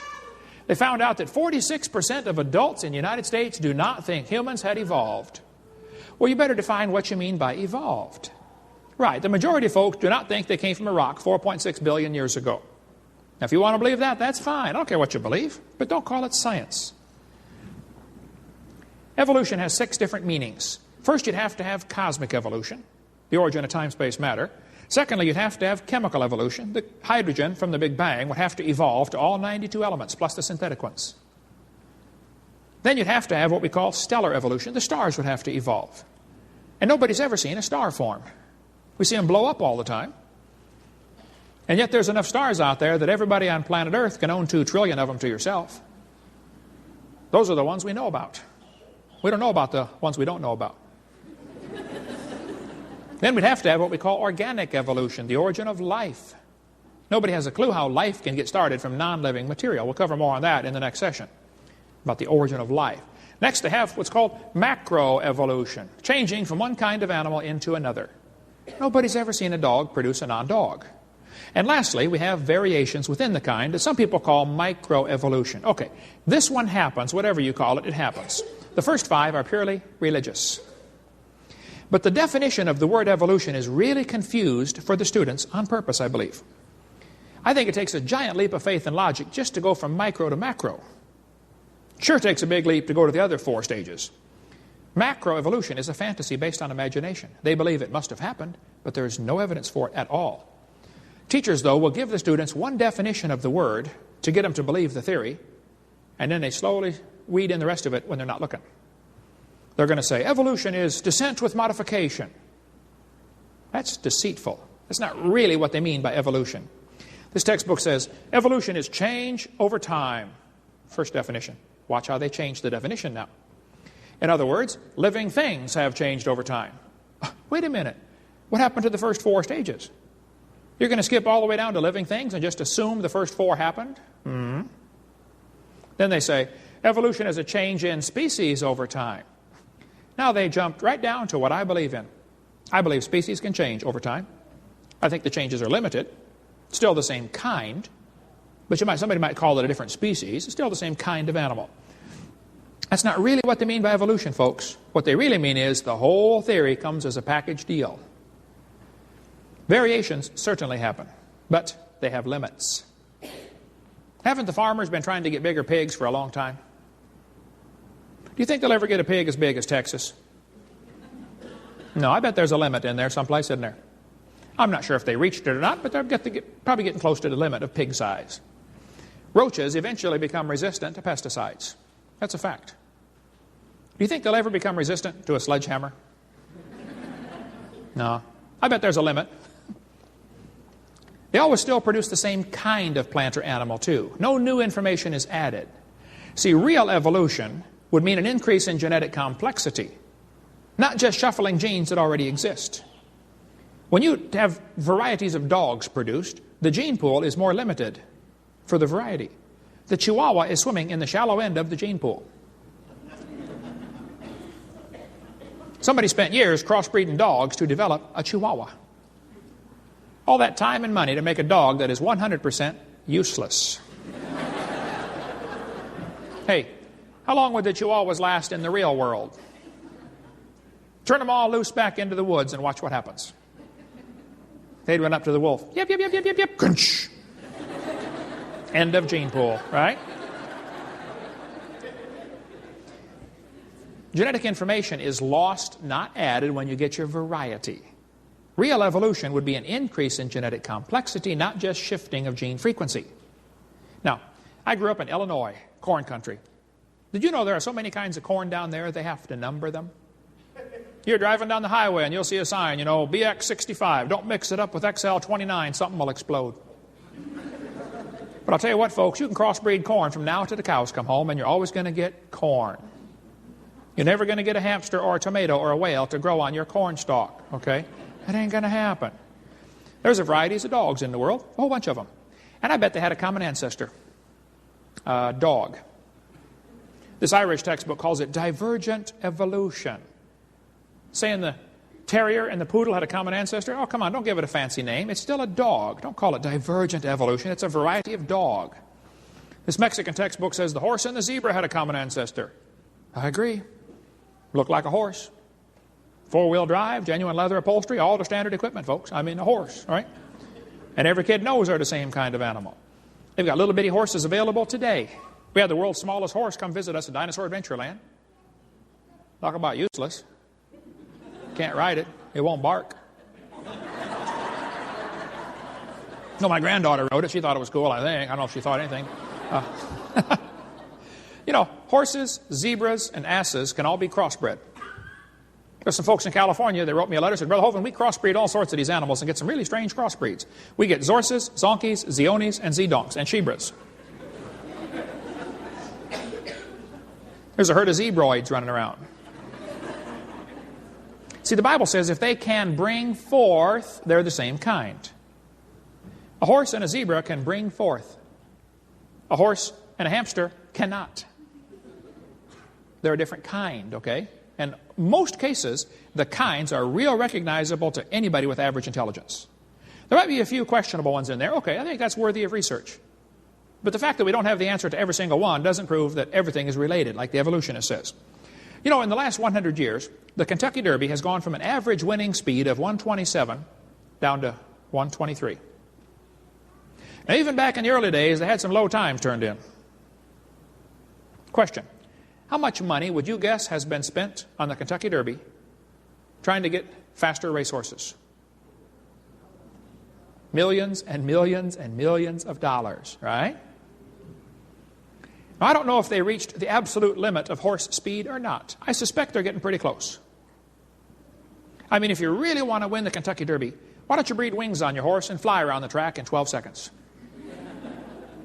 They found out that 46% of adults in the United States do not think humans had evolved. Well, you better define what you mean by evolved. Right, the majority of folks do not think they came from a rock 4.6 billion years ago. Now, if you want to believe that, that's fine. I don't care what you believe, but don't call it science. Evolution has 6 different meanings. First, you'd have to have cosmic evolution, the origin of time-space matter. Secondly, you'd have to have chemical evolution. The hydrogen from the Big Bang would have to evolve to all 92 elements, plus the synthetic ones. Then you'd have to have what we call stellar evolution. The stars would have to evolve. And nobody's ever seen a star form. We see them blow up all the time. And yet there's enough stars out there that everybody on planet Earth can own 2 trillion of them to yourself. Those are the ones we know about. We don't know about the ones we don't know about. Then we'd have to have what we call organic evolution, the origin of life. Nobody has a clue how life can get started from non-living material. We'll cover more on that in the next session, about the origin of life. Next, to have what's called macroevolution, changing from one kind of animal into another. Nobody's ever seen a dog produce a non-dog. And lastly, we have variations within the kind that some people call microevolution. Okay, this one happens, whatever you call it, it happens. The first 5 are purely religious. But the definition of the word evolution is really confused for the students on purpose, I believe. I think it takes a giant leap of faith and logic just to go from micro to macro. Sure takes a big leap to go to the other 4 stages. Macroevolution is a fantasy based on imagination. They believe it must have happened, but there is no evidence for it at all. Teachers, though, will give the students one definition of the word to get them to believe the theory, and then they slowly weed in the rest of it when they're not looking. They're going to say, evolution is descent with modification. That's deceitful. That's not really what they mean by evolution. This textbook says, evolution is change over time. First definition. Watch how they change the definition now. In other words, living things have changed over time. Wait a minute. What happened to the first 4 stages? You're going to skip all the way down to living things and just assume the first 4 happened? Mm-hmm. Then they say, evolution is a change in species over time. Now they jumped right down to what I believe in. I believe species can change over time. I think the changes are limited. Still the same kind. But somebody might call it a different species. It's still the same kind of animal. That's not really what they mean by evolution, folks. What they really mean is the whole theory comes as a package deal. Variations certainly happen, but they have limits. Haven't the farmers been trying to get bigger pigs for a long time? Do you think they'll ever get a pig as big as Texas? No, I bet there's a limit in there someplace, isn't there? I'm not sure if they reached it or not, but they're probably getting close to the limit of pig size. Roaches eventually become resistant to pesticides. That's a fact. Do you think they'll ever become resistant to a sledgehammer? No. I bet there's a limit. They always still produce the same kind of plant or animal, too. No new information is added. See, real evolution would mean an increase in genetic complexity, not just shuffling genes that already exist. When you have varieties of dogs produced, the gene pool is more limited for the variety. The Chihuahua is swimming in the shallow end of the gene pool. Somebody spent years crossbreeding dogs to develop a Chihuahua. All that time and money to make a dog that is 100% useless. Hey, how long would the Chihuahuas last in the real world? Turn them all loose back into the woods and watch what happens. They'd run up to the wolf. Yep, yep, yep, yep, yep, yep. Crunch. End of gene pool, right? Genetic information is lost, not added, when you get your variety. Real evolution would be an increase in genetic complexity, not just shifting of gene frequency. Now, I grew up in Illinois, corn country. Did you know there are so many kinds of corn down there, they have to number them? You're driving down the highway and you'll see a sign, BX65. Don't mix it up with XL29. Something will explode. But I'll tell you what, folks, you can crossbreed corn from now to the cows come home, and you're always going to get corn. You're never going to get a hamster or a tomato or a whale to grow on your corn stalk, okay? That ain't going to happen. There's a varieties of dogs in the world, a whole bunch of them. And I bet they had a common ancestor, dog. This Irish textbook calls it divergent evolution. Saying the terrier and the poodle had a common ancestor? Oh, come on, don't give it a fancy name. It's still a dog. Don't call it divergent evolution. It's a variety of dog. This Mexican textbook says the horse and the zebra had a common ancestor. I agree. Looked like a horse. 4-wheel drive, genuine leather upholstery, all the standard equipment, folks. I mean, a horse, right? And every kid knows they're the same kind of animal. They've got little bitty horses available today. We had the world's smallest horse come visit us at Dinosaur Adventureland. Talk about useless. Can't ride it. It won't bark. No, my granddaughter rode it. She thought it was cool, I think. I don't know if she thought anything. Horses, zebras, and asses can all be crossbred. There's some folks in California, they wrote me a letter, said, Brother Hovind, we crossbreed all sorts of these animals and get some really strange crossbreeds. We get Zorses, Zonkies, Zionis, and Zedonks, and Shebras. There's a herd of zebroids running around. See, the Bible says if they can bring forth, they're the same kind. A horse and a zebra can bring forth. A horse and a hamster cannot. They're a different kind, okay? And most cases, the kinds are real recognizable to anybody with average intelligence. There might be a few questionable ones in there. Okay, I think that's worthy of research. But the fact that we don't have the answer to every single one doesn't prove that everything is related, like the evolutionist says. You know, in the last 100 years, the Kentucky Derby has gone from an average winning speed of 127 down to 123. Now, even back in the early days, they had some low times turned in. Question: how much money would you guess has been spent on the Kentucky Derby trying to get faster racehorses? Millions and millions and millions of dollars, right? Now, I don't know if they reached the absolute limit of horse speed or not. I suspect they're getting pretty close. I mean, if you really want to win the Kentucky Derby, why don't you breed wings on your horse and fly around the track in 12 seconds?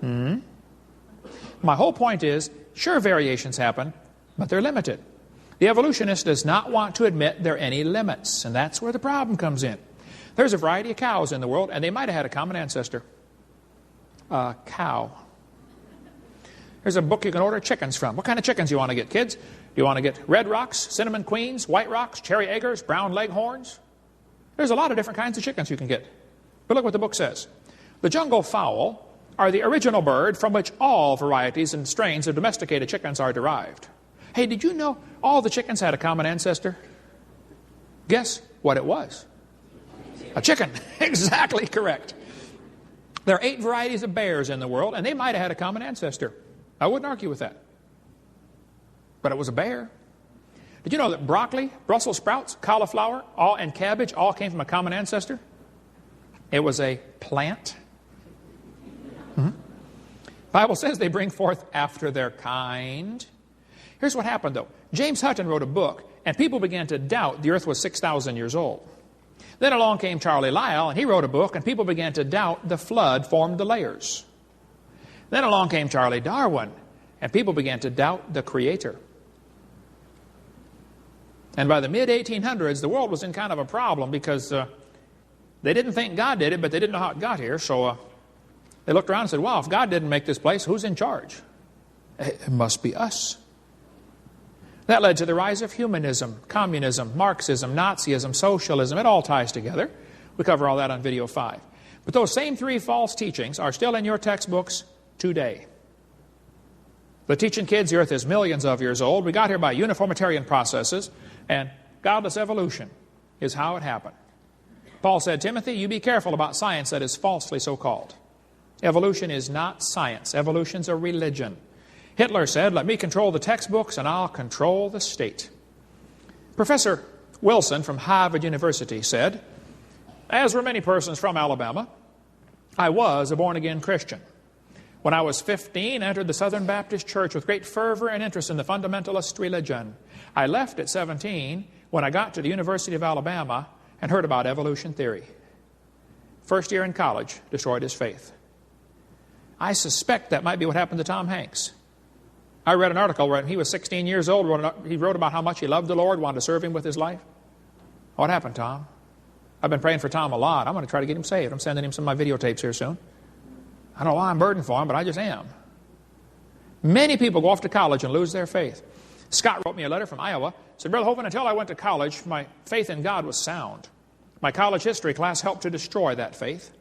My whole point is, sure, variations happen, but they're limited. The evolutionist does not want to admit there are any limits, and that's where the problem comes in. There's a variety of cows in the world, and they might have had a common ancestor. A cow. There's a book you can order chickens from. What kind of chickens do you want to get, kids? Do you want to get red rocks, cinnamon queens, white rocks, cherry eggers, brown leghorns? There's a lot of different kinds of chickens you can get. But look what the book says. The jungle fowl are the original bird from which all varieties and strains of domesticated chickens are derived. Hey, did you know all the chickens had a common ancestor? Guess what it was? A chicken. Exactly correct. There are 8 varieties of bears in the world, and they might have had a common ancestor. I wouldn't argue with that. But it was a bear. Did you know that broccoli, Brussels sprouts, cauliflower, and cabbage all came from a common ancestor? It was a plant. The Bible says they bring forth after their kind. Here's what happened, though. James Hutton wrote a book, and people began to doubt the earth was 6,000 years old. Then along came Charlie Lyell, and he wrote a book, and people began to doubt the flood formed the layers. Then along came Charlie Darwin, and people began to doubt the Creator. And by the mid-1800s, the world was in kind of a problem because they didn't think God did it, but they didn't know how it got here. So they looked around and said, wow, if God didn't make this place, who's in charge? It must be us. That led to the rise of humanism, communism, Marxism, Nazism, socialism. It all ties together. We cover all that on video 5. But those same 3 false teachings are still in your textbooks today. They're teaching kids the earth is millions of years old. We got here by uniformitarian processes, and godless evolution is how it happened. Paul said, Timothy, you be careful about science that is falsely so-called. Evolution is not science. Evolution's a religion. Hitler said, let me control the textbooks and I'll control the state. Professor Wilson from Harvard University said, as were many persons from Alabama, I was a born-again Christian. When I was 15, I entered the Southern Baptist Church with great fervor and interest in the fundamentalist religion. I left at 17 when I got to the University of Alabama and heard about evolution theory. First year in college, destroyed his faith. I suspect that might be what happened to Tom Hanks. I read an article where he was 16 years old. He wrote about how much he loved the Lord, wanted to serve Him with his life. What happened, Tom? I've been praying for Tom a lot. I'm going to try to get him saved. I'm sending him some of my videotapes here soon. I don't know why I'm burdened for him, but I just am. Many people go off to college and lose their faith. Scott wrote me a letter from Iowa. Said, Brother Hovind, until I went to college, my faith in God was sound. My college history class helped to destroy that faith.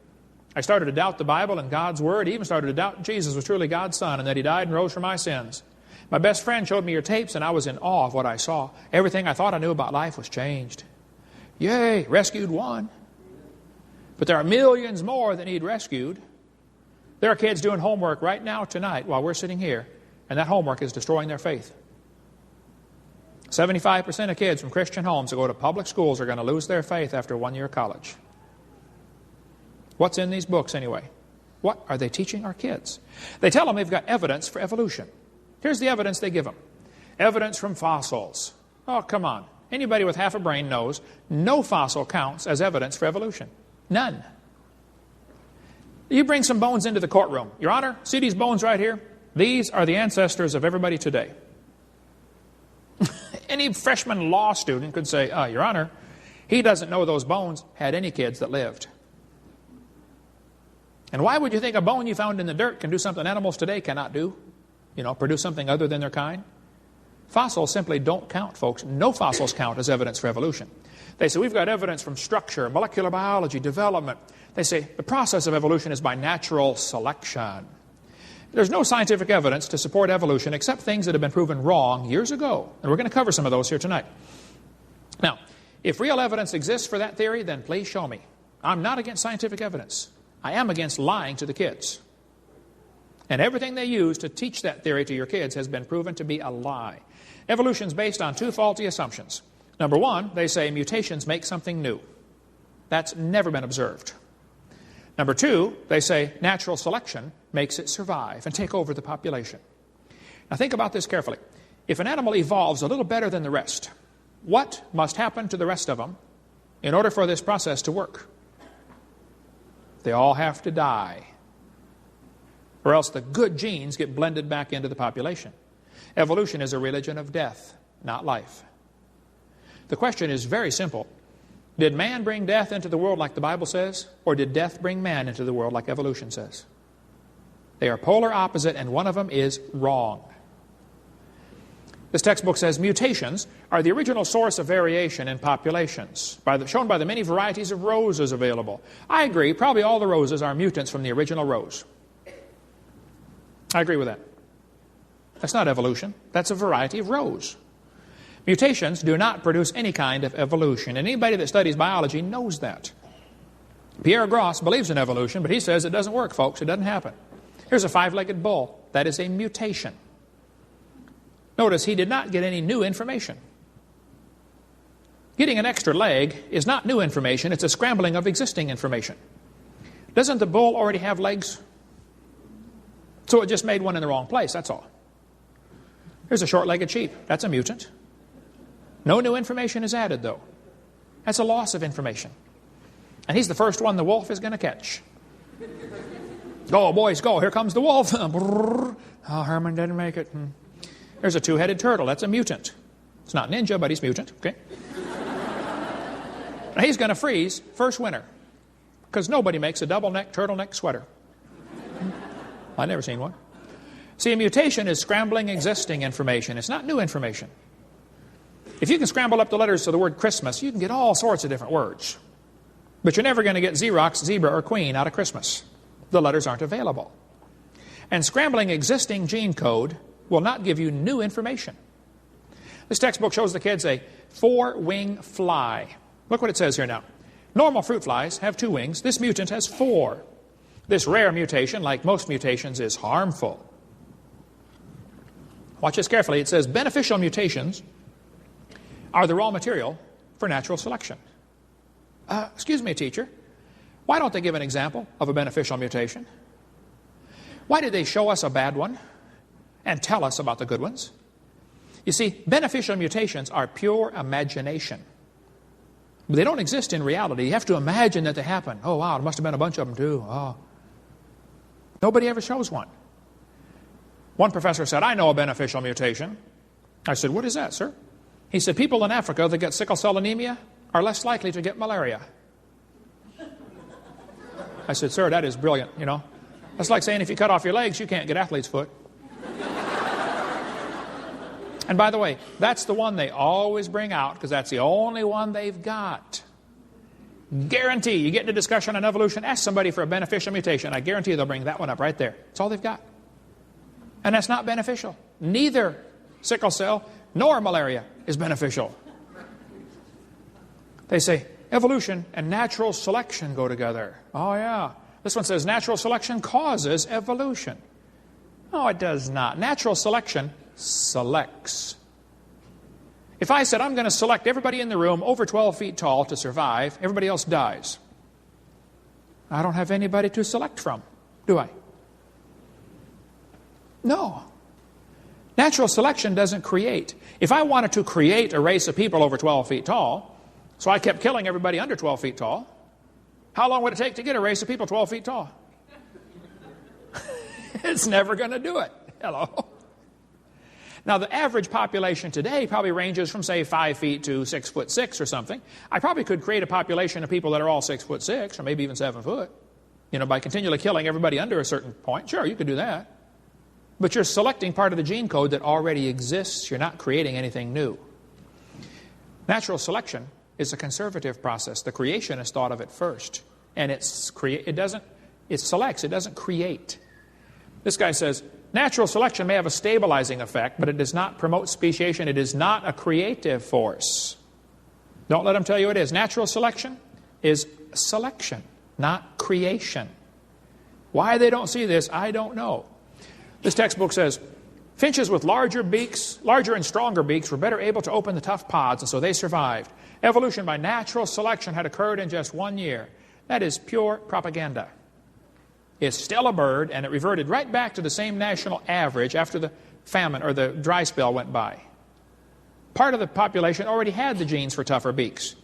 I started to doubt the Bible and God's Word. Even started to doubt Jesus was truly God's Son and that He died and rose for my sins. My best friend showed me your tapes, and I was in awe of what I saw. Everything I thought I knew about life was changed. Yay, rescued one. But there are millions more that need rescued. There are kids doing homework right now tonight while we're sitting here, and that homework is destroying their faith. 75% of kids from Christian homes that go to public schools are going to lose their faith after 1 year of college. What's in these books anyway? What are they teaching our kids? They tell them they've got evidence for evolution. Here's the evidence they give them. Evidence from fossils. Oh, come on. Anybody with half a brain knows no fossil counts as evidence for evolution. None. You bring some bones into the courtroom. Your Honor, see these bones right here? These are the ancestors of everybody today. Any freshman law student could say, Your Honor, he doesn't know those bones had any kids that lived. And why would you think a bone you found in the dirt can do something animals today cannot do? You know, produce something other than their kind? Fossils simply don't count, folks. No fossils count as evidence for evolution. They say, we've got evidence from structure, molecular biology, development. They say the process of evolution is by natural selection. There's no scientific evidence to support evolution except things that have been proven wrong years ago. And we're going to cover some of those here tonight. Now, if real evidence exists for that theory, then please show me. I'm not against scientific evidence. I am against lying to the kids. And everything they use to teach that theory to your kids has been proven to be a lie. Evolution is based on two faulty assumptions. Number one, they say mutations make something new. That's never been observed. Number two, they say natural selection makes it survive and take over the population. Now think about this carefully. If an animal evolves a little better than the rest, what must happen to the rest of them in order for this process to work? They all have to die, or else the good genes get blended back into the population. Evolution is a religion of death, not life. The question is very simple. Did man bring death into the world like the Bible says, or did death bring man into the world like evolution says? They are polar opposite, and one of them is wrong. This textbook says mutations are the original source of variation in populations, shown by the many varieties of roses available. I agree, probably all the roses are mutants from the original rose. I agree with that. That's not evolution. That's a variety of rose. Mutations do not produce any kind of evolution, and anybody that studies biology knows that. Pierre Gross believes in evolution, but he says it doesn't work, folks. It doesn't happen. Here's a five-legged bull. That is a mutation. Notice he did not get any new information. Getting an extra leg is not new information. It's a scrambling of existing information. Doesn't the bull already have legs? So it just made one in the wrong place, that's all. Here's a short-legged sheep. That's a mutant. No new information is added, though. That's a loss of information. And he's the first one the wolf is going to catch. Go, boys, go. Here comes the wolf. Oh, Herman didn't make it. There's a two-headed turtle. That's a mutant. It's not ninja, but he's mutant. Okay. Now he's going to freeze first winter because nobody makes a double-neck turtleneck sweater. I've never seen one. See, a mutation is scrambling existing information. It's not new information. If you can scramble up the letters to the word Christmas, you can get all sorts of different words. But you're never going to get Xerox, zebra, or queen out of Christmas. The letters aren't available. And scrambling existing gene code will not give you new information. This textbook shows the kids a four-wing fly. Look what it says here now. Normal fruit flies have 2 wings. This mutant has 4. This rare mutation, like most mutations, is harmful. Watch this carefully. It says beneficial mutations are the raw material for natural selection. Excuse me, teacher. Why don't they give an example of a beneficial mutation? Why did they show us a bad one and tell us about the good ones? You see, beneficial mutations are pure imagination. But they don't exist in reality. You have to imagine that they happen. Oh, wow, there must have been a bunch of them, too. Oh. Nobody ever shows one. One professor said, I know a beneficial mutation. I said, what is that, sir? He said, people in Africa that get sickle cell anemia are less likely to get malaria. I said, sir, that is brilliant, you know. That's like saying if you cut off your legs, you can't get athlete's foot. And by the way, that's the one they always bring out because that's the only one they've got. Guarantee, you get into discussion on evolution, ask somebody for a beneficial mutation. I guarantee they'll bring that one up right there. That's all they've got. And that's not beneficial. Neither sickle cell nor malaria is beneficial. They say evolution and natural selection go together. Oh, yeah. This one says natural selection causes evolution. No, it does not. Natural selection selects. If I said I'm going to select everybody in the room over 12 feet tall to survive, everybody else dies. I don't have anybody to select from, do I? No. Natural selection doesn't create. If I wanted to create a race of people over 12 feet tall, so I kept killing everybody under 12 feet tall, how long would it take to get a race of people 12 feet tall? It's never going to do it. Hello. Now, the average population today probably ranges from, say, 5 feet to 6'6" or something. I probably could create a population of people that are all 6'6", or maybe even 7 foot. You know, by continually killing everybody under a certain point. Sure, you could do that. But you're selecting part of the gene code that already exists. You're not creating anything new. Natural selection is a conservative process. The creationists thought of it first. and it selects, it doesn't create. This guy says, natural selection may have a stabilizing effect, but it does not promote speciation. It is not a creative force. Don't let him tell you it is. Natural selection is selection, not creation. Why they don't see this, I don't know. This textbook says, finches with larger and stronger beaks were better able to open the tough pods, and so they survived. Evolution by natural selection had occurred in just 1 year. That is pure propaganda. It's still a bird, and it reverted right back to the same national average after the famine or the dry spell went by. Part of the population already had the genes for tougher beaks.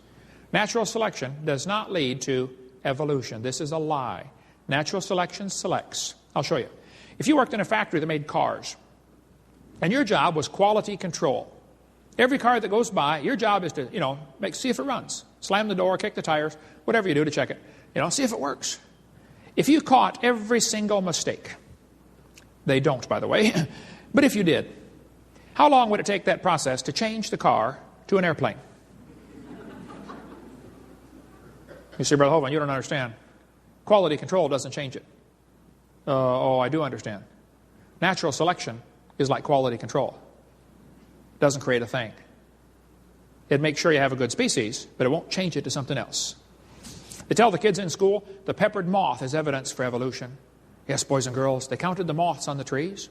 Natural selection does not lead to evolution. This is a lie. Natural selection selects. I'll show you. If you worked in a factory that made cars, and your job was quality control, every car that goes by, your job is to, see if it runs. Slam the door, kick the tires, whatever you do to check it. See if it works. If you caught every single mistake, they don't, by the way, but if you did, how long would it take that process to change the car to an airplane? You see, Brother Hovind, you don't understand. Quality control doesn't change it. Oh, I do understand. Natural selection is like quality control. It doesn't create a thing. It makes sure you have a good species, but it won't change it to something else. They tell the kids in school the peppered moth is evidence for evolution. Yes, boys and girls, they counted the moths on the trees.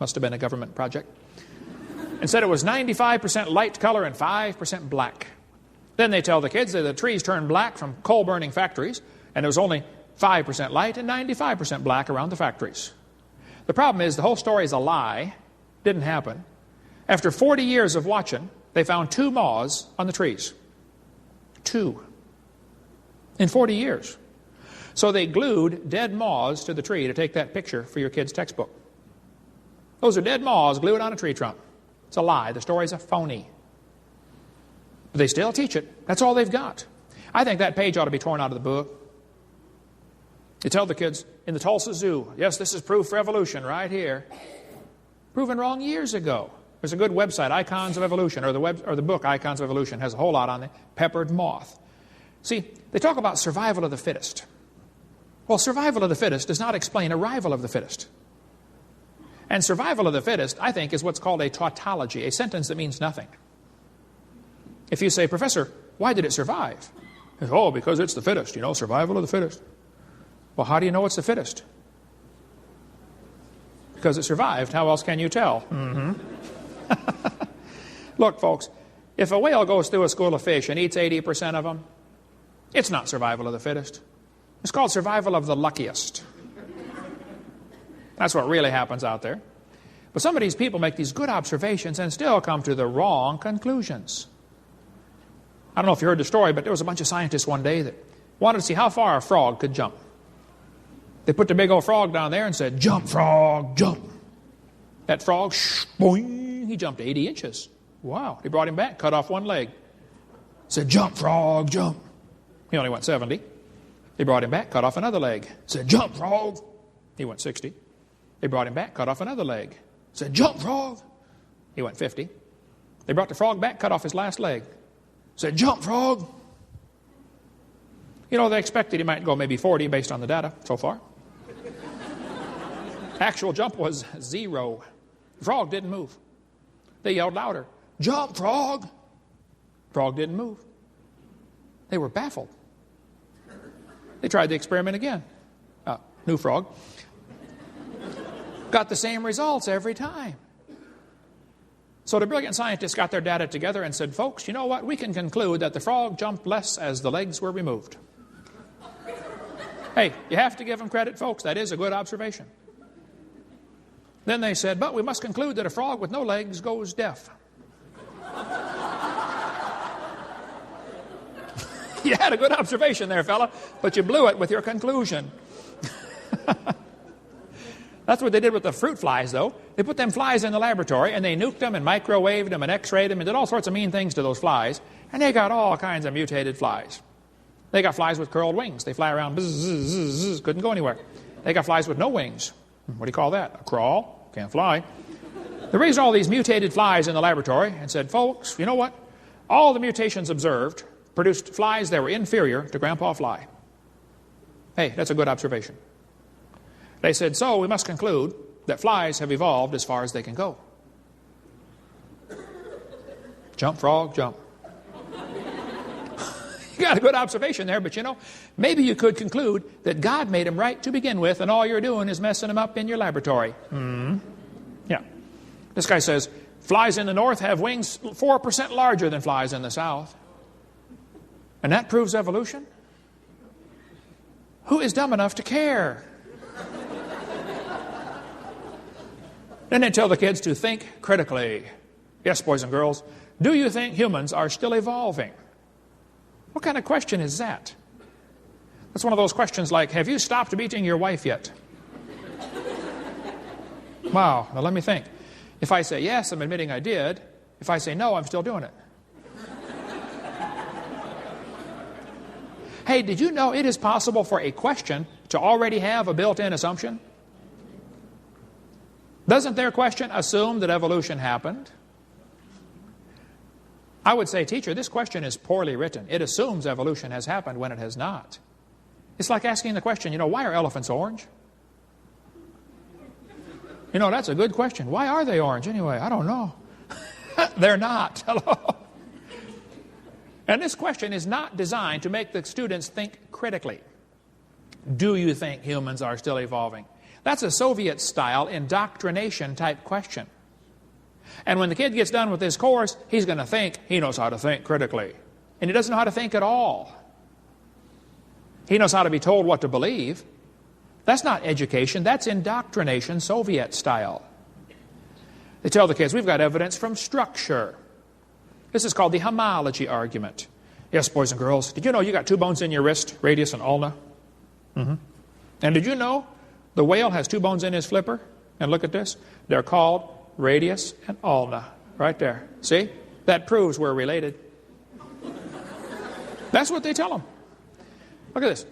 Must have been a government project. And said it was 95% light color and 5% black. Then they tell the kids that the trees turned black from coal-burning factories, and there was only 5% light and 95% black around the factories. The problem is the whole story is a lie. Didn't happen. After 40 years of watching, they found 2 moths on the trees. 2. In 40 years. So they glued dead moths to the tree to take that picture for your kid's textbook. Those are dead moths glued on a tree trunk. It's a lie. The story's a phony. But they still teach it. That's all they've got. I think that page ought to be torn out of the book. You tell the kids in the Tulsa Zoo, yes, this is proof for evolution right here. Proven wrong years ago. There's a good website, Icons of Evolution, or the book Icons of Evolution has a whole lot on the peppered moth. See, they talk about survival of the fittest. Well, survival of the fittest does not explain arrival of the fittest. And survival of the fittest, I think, is what's called a tautology, a sentence that means nothing. If you say, Professor, why did it survive? Oh, because it's the fittest, survival of the fittest. Well, how do you know it's the fittest? Because it survived. How else can you tell? Look, folks, if a whale goes through a school of fish and eats 80% of them, it's not survival of the fittest. It's called survival of the luckiest. That's what really happens out there. But some of these people make these good observations and still come to the wrong conclusions. I don't know if you heard the story, but there was a bunch of scientists one day that wanted to see how far a frog could jump. They put the big old frog down there and said, jump, frog, jump. That frog, boing, he jumped 80 inches. Wow. They brought him back, cut off one leg. Said, jump, frog, jump. He only went 70. They brought him back, cut off another leg. Said, jump, frog. He went 60. They brought him back, cut off another leg. Said, jump, frog. He went 50. They brought the frog back, cut off his last leg. Said, jump, frog. They expected he might go maybe 40 based on the data so far. Actual jump was 0. The frog didn't move. They yelled louder, jump, frog. Frog didn't move. They were baffled. They tried the experiment again. New frog. Got the same results every time. So the brilliant scientists got their data together and said, folks, you know what? We can conclude that the frog jumped less as the legs were removed. Hey, you have to give them credit, folks. That is a good observation. Then they said, but we must conclude that a frog with no legs goes deaf. You had a good observation there, fella, but you blew it with your conclusion. That's what they did with the fruit flies, though. They put them flies in the laboratory, and they nuked them and microwaved them and x-rayed them and did all sorts of mean things to those flies, and they got all kinds of mutated flies. They got flies with curled wings. They fly around, bzz, bzz, bzz, couldn't go anywhere. They got flies with no wings. What do you call that? A crawl? Can't fly. They raised all these mutated flies in the laboratory and said, folks, you know what? All the mutations observed produced flies that were inferior to Grandpa Fly. Hey, that's a good observation. They said, so we must conclude that flies have evolved as far as they can go. Jump, frog, jump. You got a good observation there, but you know, maybe you could conclude that God made them right to begin with, and all you're doing is messing them up in your laboratory. Yeah. This guy says, flies in the north have wings 4% larger than flies in the south. And that proves evolution? Who is dumb enough to care? Then they tell the kids to think critically. Yes, boys and girls, do you think humans are still evolving? What kind of question is that? That's one of those questions like, have you stopped beating your wife yet? Wow, now let me think. If I say yes, I'm admitting I did. If I say no, I'm still doing it. Hey, did you know it is possible for a question to already have a built-in assumption? Doesn't their question assume that evolution happened? I would say, teacher, this question is poorly written. It assumes evolution has happened when it has not. It's like asking the question, you know, why are elephants orange? You know, that's a good question. Why are they orange anyway? I don't know. They're not. Hello. And this question is not designed to make the students think critically. Do you think humans are still evolving? That's a Soviet-style indoctrination type question. And when the kid gets done with this course, he's going to think he knows how to think critically. And he doesn't know how to think at all. He knows how to be told what to believe. That's not education. That's indoctrination, Soviet style. They tell the kids, we've got evidence from structure. This is called the homology argument. Yes, boys and girls, did you know you got two bones in your wrist, radius and ulna? And did you know the whale has two bones in his flipper? And look at this. They're called radius and ulna. Right there. See? That proves we're related. That's what they tell them. Look at this.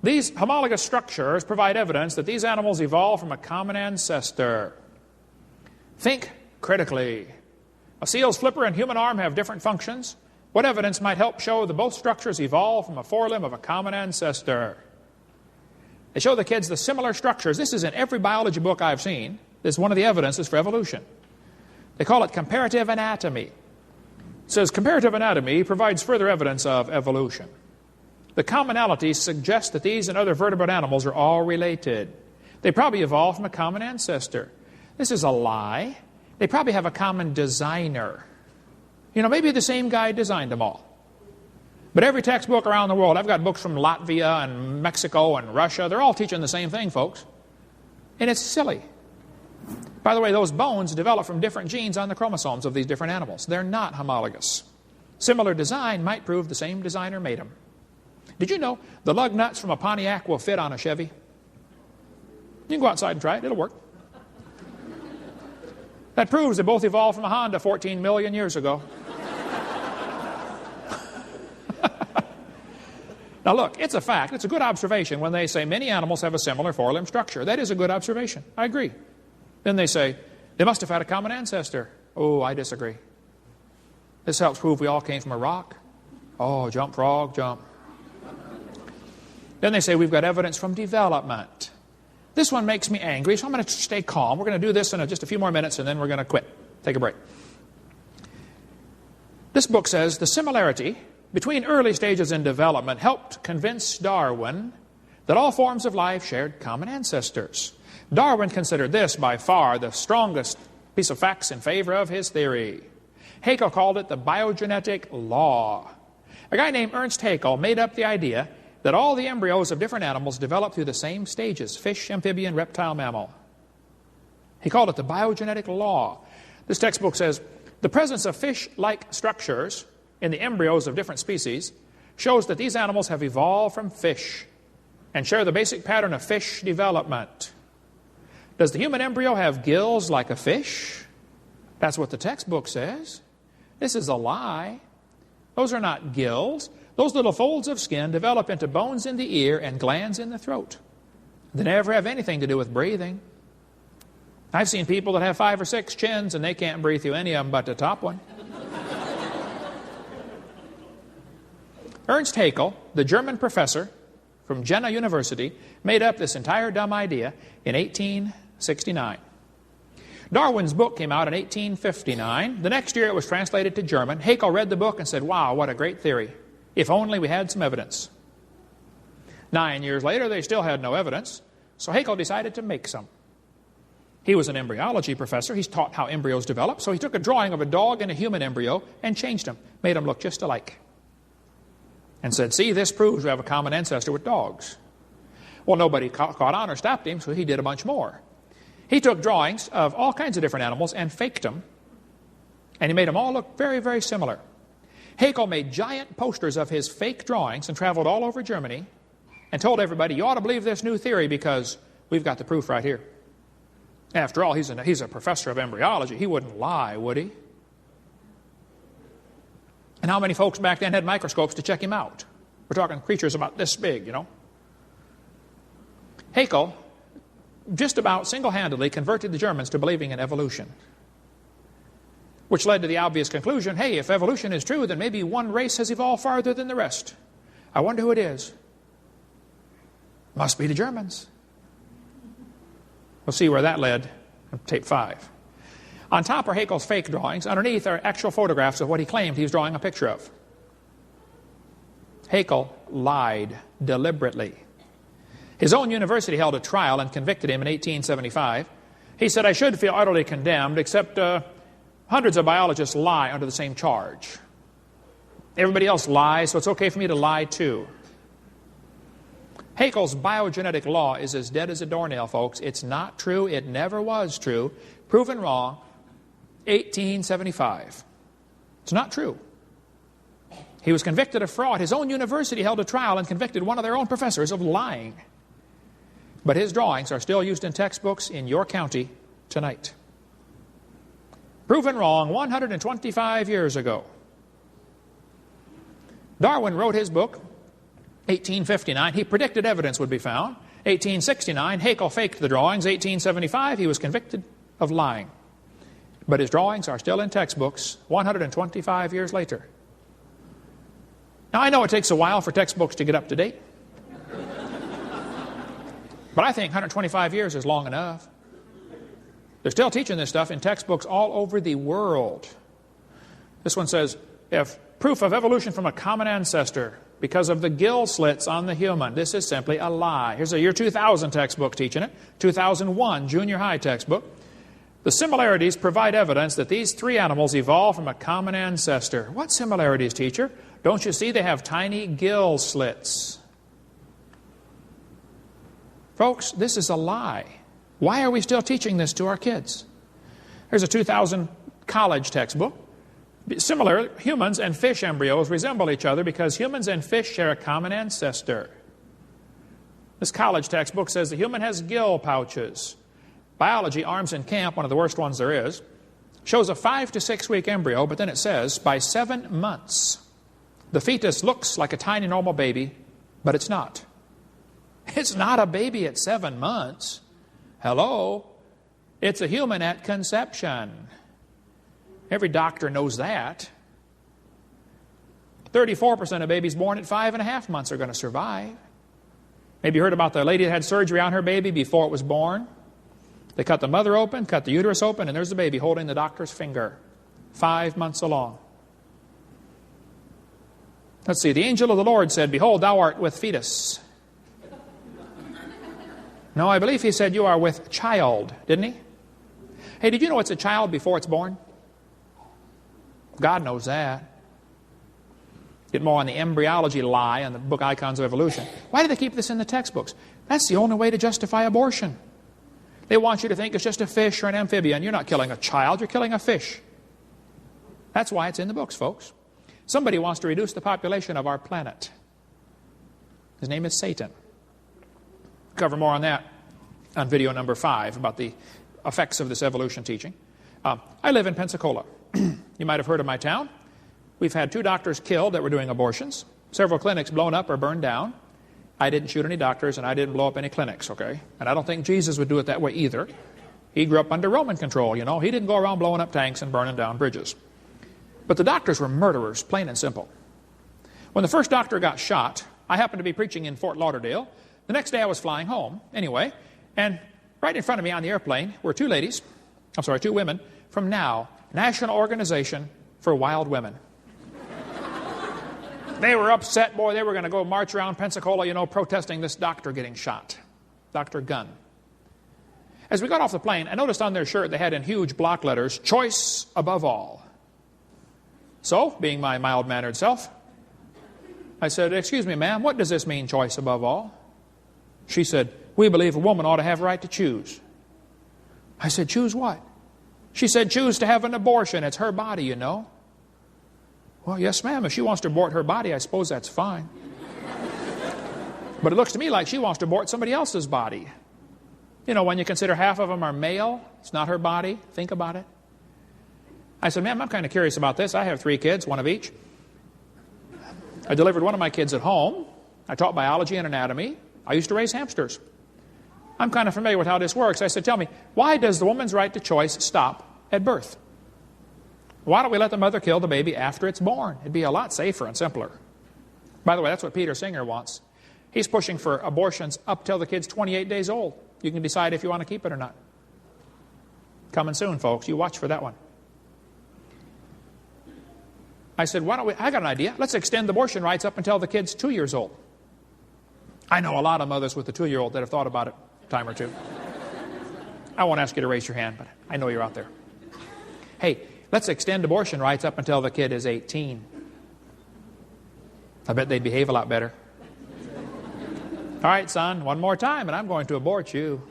These homologous structures provide evidence that these animals evolved from a common ancestor. Think critically. A seal's flipper and human arm have different functions. What evidence might help show that both structures evolved from a forelimb of a common ancestor? They show the kids the similar structures. This is in every biology book I've seen. This is one of the evidences for evolution. They call it comparative anatomy. It says comparative anatomy provides further evidence of evolution. The commonalities suggest that these and other vertebrate animals are all related. They probably evolved from a common ancestor. This is a lie. They probably have a common designer. You know, maybe the same guy designed them all. But every textbook around the world, I've got books from Latvia and Mexico and Russia, they're all teaching the same thing, folks. And it's silly. By the way, those bones develop from different genes on the chromosomes of these different animals. They're not homologous. Similar design might prove the same designer made them. Did you know the lug nuts from a Pontiac will fit on a Chevy? You can go outside and try it. It'll work. That proves they both evolved from a Honda 14 million years ago. Now look, it's a fact. It's a good observation when they say many animals have a similar forelimb structure. That is a good observation. I agree. Then they say they must have had a common ancestor. Oh, I disagree. This helps prove we all came from a rock. Oh, jump, frog, jump. Then they say we've got evidence from development. This one makes me angry, so I'm going to stay calm. We're going to do this in just a few more minutes, and then we're going to quit. Take a break. This book says the similarity between early stages in development helped convince Darwin that all forms of life shared common ancestors. Darwin considered this by far the strongest piece of facts in favor of his theory. Haeckel called it the biogenetic law. A guy named Ernst Haeckel made up the idea that all the embryos of different animals develop through the same stages: fish, amphibian, reptile, mammal. He called it the biogenetic law. This textbook says the presence of fish-like structures in the embryos of different species shows that these animals have evolved from fish and share the basic pattern of fish development. Does the human embryo have gills like a fish? That's what the textbook says. This is a lie. Those are not gills. Those little folds of skin develop into bones in the ear and glands in the throat. They never have anything to do with breathing. I've seen people that have 5 or 6 chins and they can't breathe through any of them but the top one. Ernst Haeckel, the German professor, from Jena University made up this entire dumb idea in 1869. Darwin's book came out in 1859. The next year it was translated to German. Haeckel read the book and said, wow, what a great theory. If only we had some evidence. 9 years later, they still had no evidence, so Haeckel decided to make some. He was an embryology professor. He's taught how embryos develop, so he took a drawing of a dog and a human embryo and changed them, made them look just alike, and said, see, this proves we have a common ancestor with dogs. Well, nobody caught on or stopped him, so he did a bunch more. He took drawings of all kinds of different animals and faked them, and he made them all look very, very similar. Haeckel made giant posters of his fake drawings and traveled all over Germany and told everybody, you ought to believe this new theory because we've got the proof right here. After all, he's a professor of embryology. He wouldn't lie, would he? And how many folks back then had microscopes to check him out? We're talking creatures about this big, you know. Haeckel just about single-handedly converted the Germans to believing in evolution, which led to the obvious conclusion, hey, if evolution is true, then maybe one race has evolved farther than the rest. I wonder who it is. Must be the Germans. We'll see where that led in tape 5. On top are Haeckel's fake drawings. Underneath are actual photographs of what he claimed he was drawing a picture of. Haeckel lied deliberately. His own university held a trial and convicted him in 1875. He said, I should feel utterly condemned, except hundreds of biologists lie under the same charge. Everybody else lies, so it's okay for me to lie too. Haeckel's biogenetic law is as dead as a doornail, folks. It's not true. It never was true. Proven wrong, 1875. It's not true. He was convicted of fraud. His own university held a trial and convicted one of their own professors of lying. But his drawings are still used in textbooks in your county tonight. Proven wrong 125 years ago. Darwin wrote his book, 1859, he predicted evidence would be found. 1869, Haeckel faked the drawings. 1875, he was convicted of lying. But his drawings are still in textbooks 125 years later. Now, I know it takes a while for textbooks to get up to date. But I think 125 years is long enough. They're still teaching this stuff in textbooks all over the world. This one says, if proof of evolution from a common ancestor because of the gill slits on the human. This is simply a lie. Here's a year 2000 textbook teaching it. 2001 junior high textbook. The similarities provide evidence that these three animals evolved from a common ancestor. What similarities, teacher? Don't you see they have tiny gill slits? Folks, this is a lie. Why are we still teaching this to our kids? Here's a 2000 college textbook. Similar, humans and fish embryos resemble each other because humans and fish share a common ancestor. This college textbook says the human has gill pouches. Biology, Arms in Camp, one of the worst ones there is, shows a 5 to 6 week embryo, but then it says by 7 months, the fetus looks like a tiny normal baby, but it's not. It's not a baby at 7 months. Hello? It's a human at conception. Every doctor knows that. 34% of babies born at 5.5 months are going to survive. Maybe you heard about the lady that had surgery on her baby before it was born. They cut the mother open, cut the uterus open, and there's the baby holding the doctor's finger. 5 months along. Let's see. The angel of the Lord said, behold, thou art with fetus. No, I believe he said you are with child, didn't he? Hey, did you know it's a child before it's born? God knows that. Get more on the embryology lie on the book Icons of Evolution. Why do they keep this in the textbooks? That's the only way to justify abortion. They want you to think it's just a fish or an amphibian. You're not killing a child, you're killing a fish. That's why it's in the books, folks. Somebody wants to reduce the population of our planet. His name is Satan. Cover more on that on video number 5 about the effects of this evolution teaching. I live in Pensacola. You might have heard of my town. We've had 2 doctors killed that were doing abortions. Several clinics blown up or burned down. I didn't shoot any doctors and I didn't blow up any clinics, okay? And I don't think Jesus would do it that way either. He grew up under Roman control, you know. He didn't go around blowing up tanks and burning down bridges. But the doctors were murderers, plain and simple. When the first doctor got shot, I happened to be preaching in Fort Lauderdale. The next day I was flying home, anyway, and right in front of me on the airplane were two women from NOW, National Organization for Wild Women. They were upset, boy. They were going to go march around Pensacola, protesting this doctor getting shot, Dr. Gunn. As we got off the plane, I noticed on their shirt they had in huge block letters, "Choice above all." So, being my mild-mannered self, I said, "Excuse me, ma'am, what does this mean, choice above all?" She said, "We believe a woman ought to have a right to choose." I said, "Choose what?" She said, "Choose to have an abortion. It's her body, you know." Well, yes, ma'am. If she wants to abort her body, I suppose that's fine. But it looks to me like she wants to abort somebody else's body. When you consider half of them are male, it's not her body. Think about it. I said, "Ma'am, I'm kind of curious about this. I have 3 kids, one of each. I delivered one of my kids at home. I taught biology and anatomy. I used to raise hamsters. I'm kind of familiar with how this works." I said, "Tell me, why does the woman's right to choice stop at birth? Why don't we let the mother kill the baby after it's born? It'd be a lot safer and simpler." By the way, that's what Peter Singer wants. He's pushing for abortions up till the kid's 28 days old. You can decide if you want to keep it or not. Coming soon, folks. You watch for that one. I said, I got an idea. Let's extend abortion rights up until the kid's 2 years old. I know a lot of mothers with a 2-year-old that have thought about it a time or two. I won't ask you to raise your hand, but I know you're out there. Hey, let's extend abortion rights up until the kid is 18. I bet they'd behave a lot better. "All right, son, one more time, and I'm going to abort you."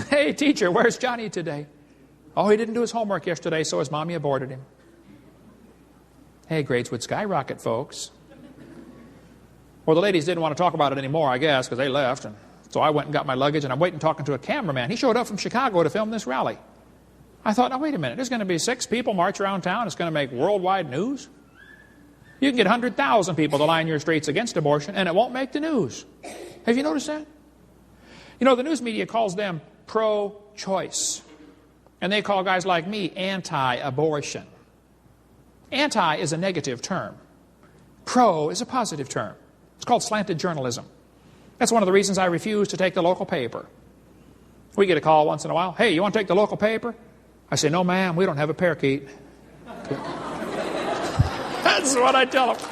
"Hey, teacher, where's Johnny today?" "Oh, he didn't do his homework yesterday, so his mommy aborted him." Hey, grades would skyrocket, folks. Well, the ladies didn't want to talk about it anymore, I guess, because they left. And so I went and got my luggage, and I'm waiting talking to a cameraman. He showed up from Chicago to film this rally. I thought, now, wait a minute. There's going to be 6 people march around town. It's going to make worldwide news. You can get 100,000 people to line your streets against abortion, and it won't make the news. Have you noticed that? The news media calls them pro-choice. And they call guys like me anti-abortion. Anti is a negative term. Pro is a positive term. It's called slanted journalism. That's one of the reasons I refuse to take the local paper. We get a call once in a while. "Hey, you want to take the local paper?" I say, "No, ma'am, we don't have a parakeet." That's what I tell them.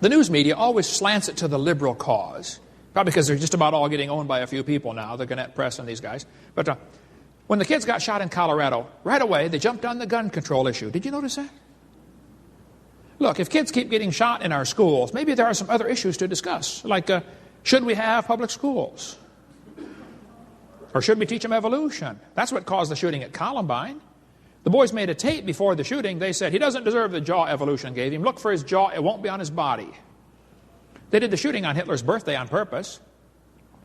The news media always slants it to the liberal cause. Probably because they're just about all getting owned by a few people now, the Gannett Press and these guys. But when the kids got shot in Colorado, right away they jumped on the gun control issue. Did you notice that? Look, if kids keep getting shot in our schools, maybe there are some other issues to discuss, like should we have public schools? Or should we teach them evolution? That's what caused the shooting at Columbine. The boys made a tape before the shooting. They said, "He doesn't deserve the jaw evolution gave him. Look for his jaw. It won't be on his body." They did the shooting on Hitler's birthday on purpose.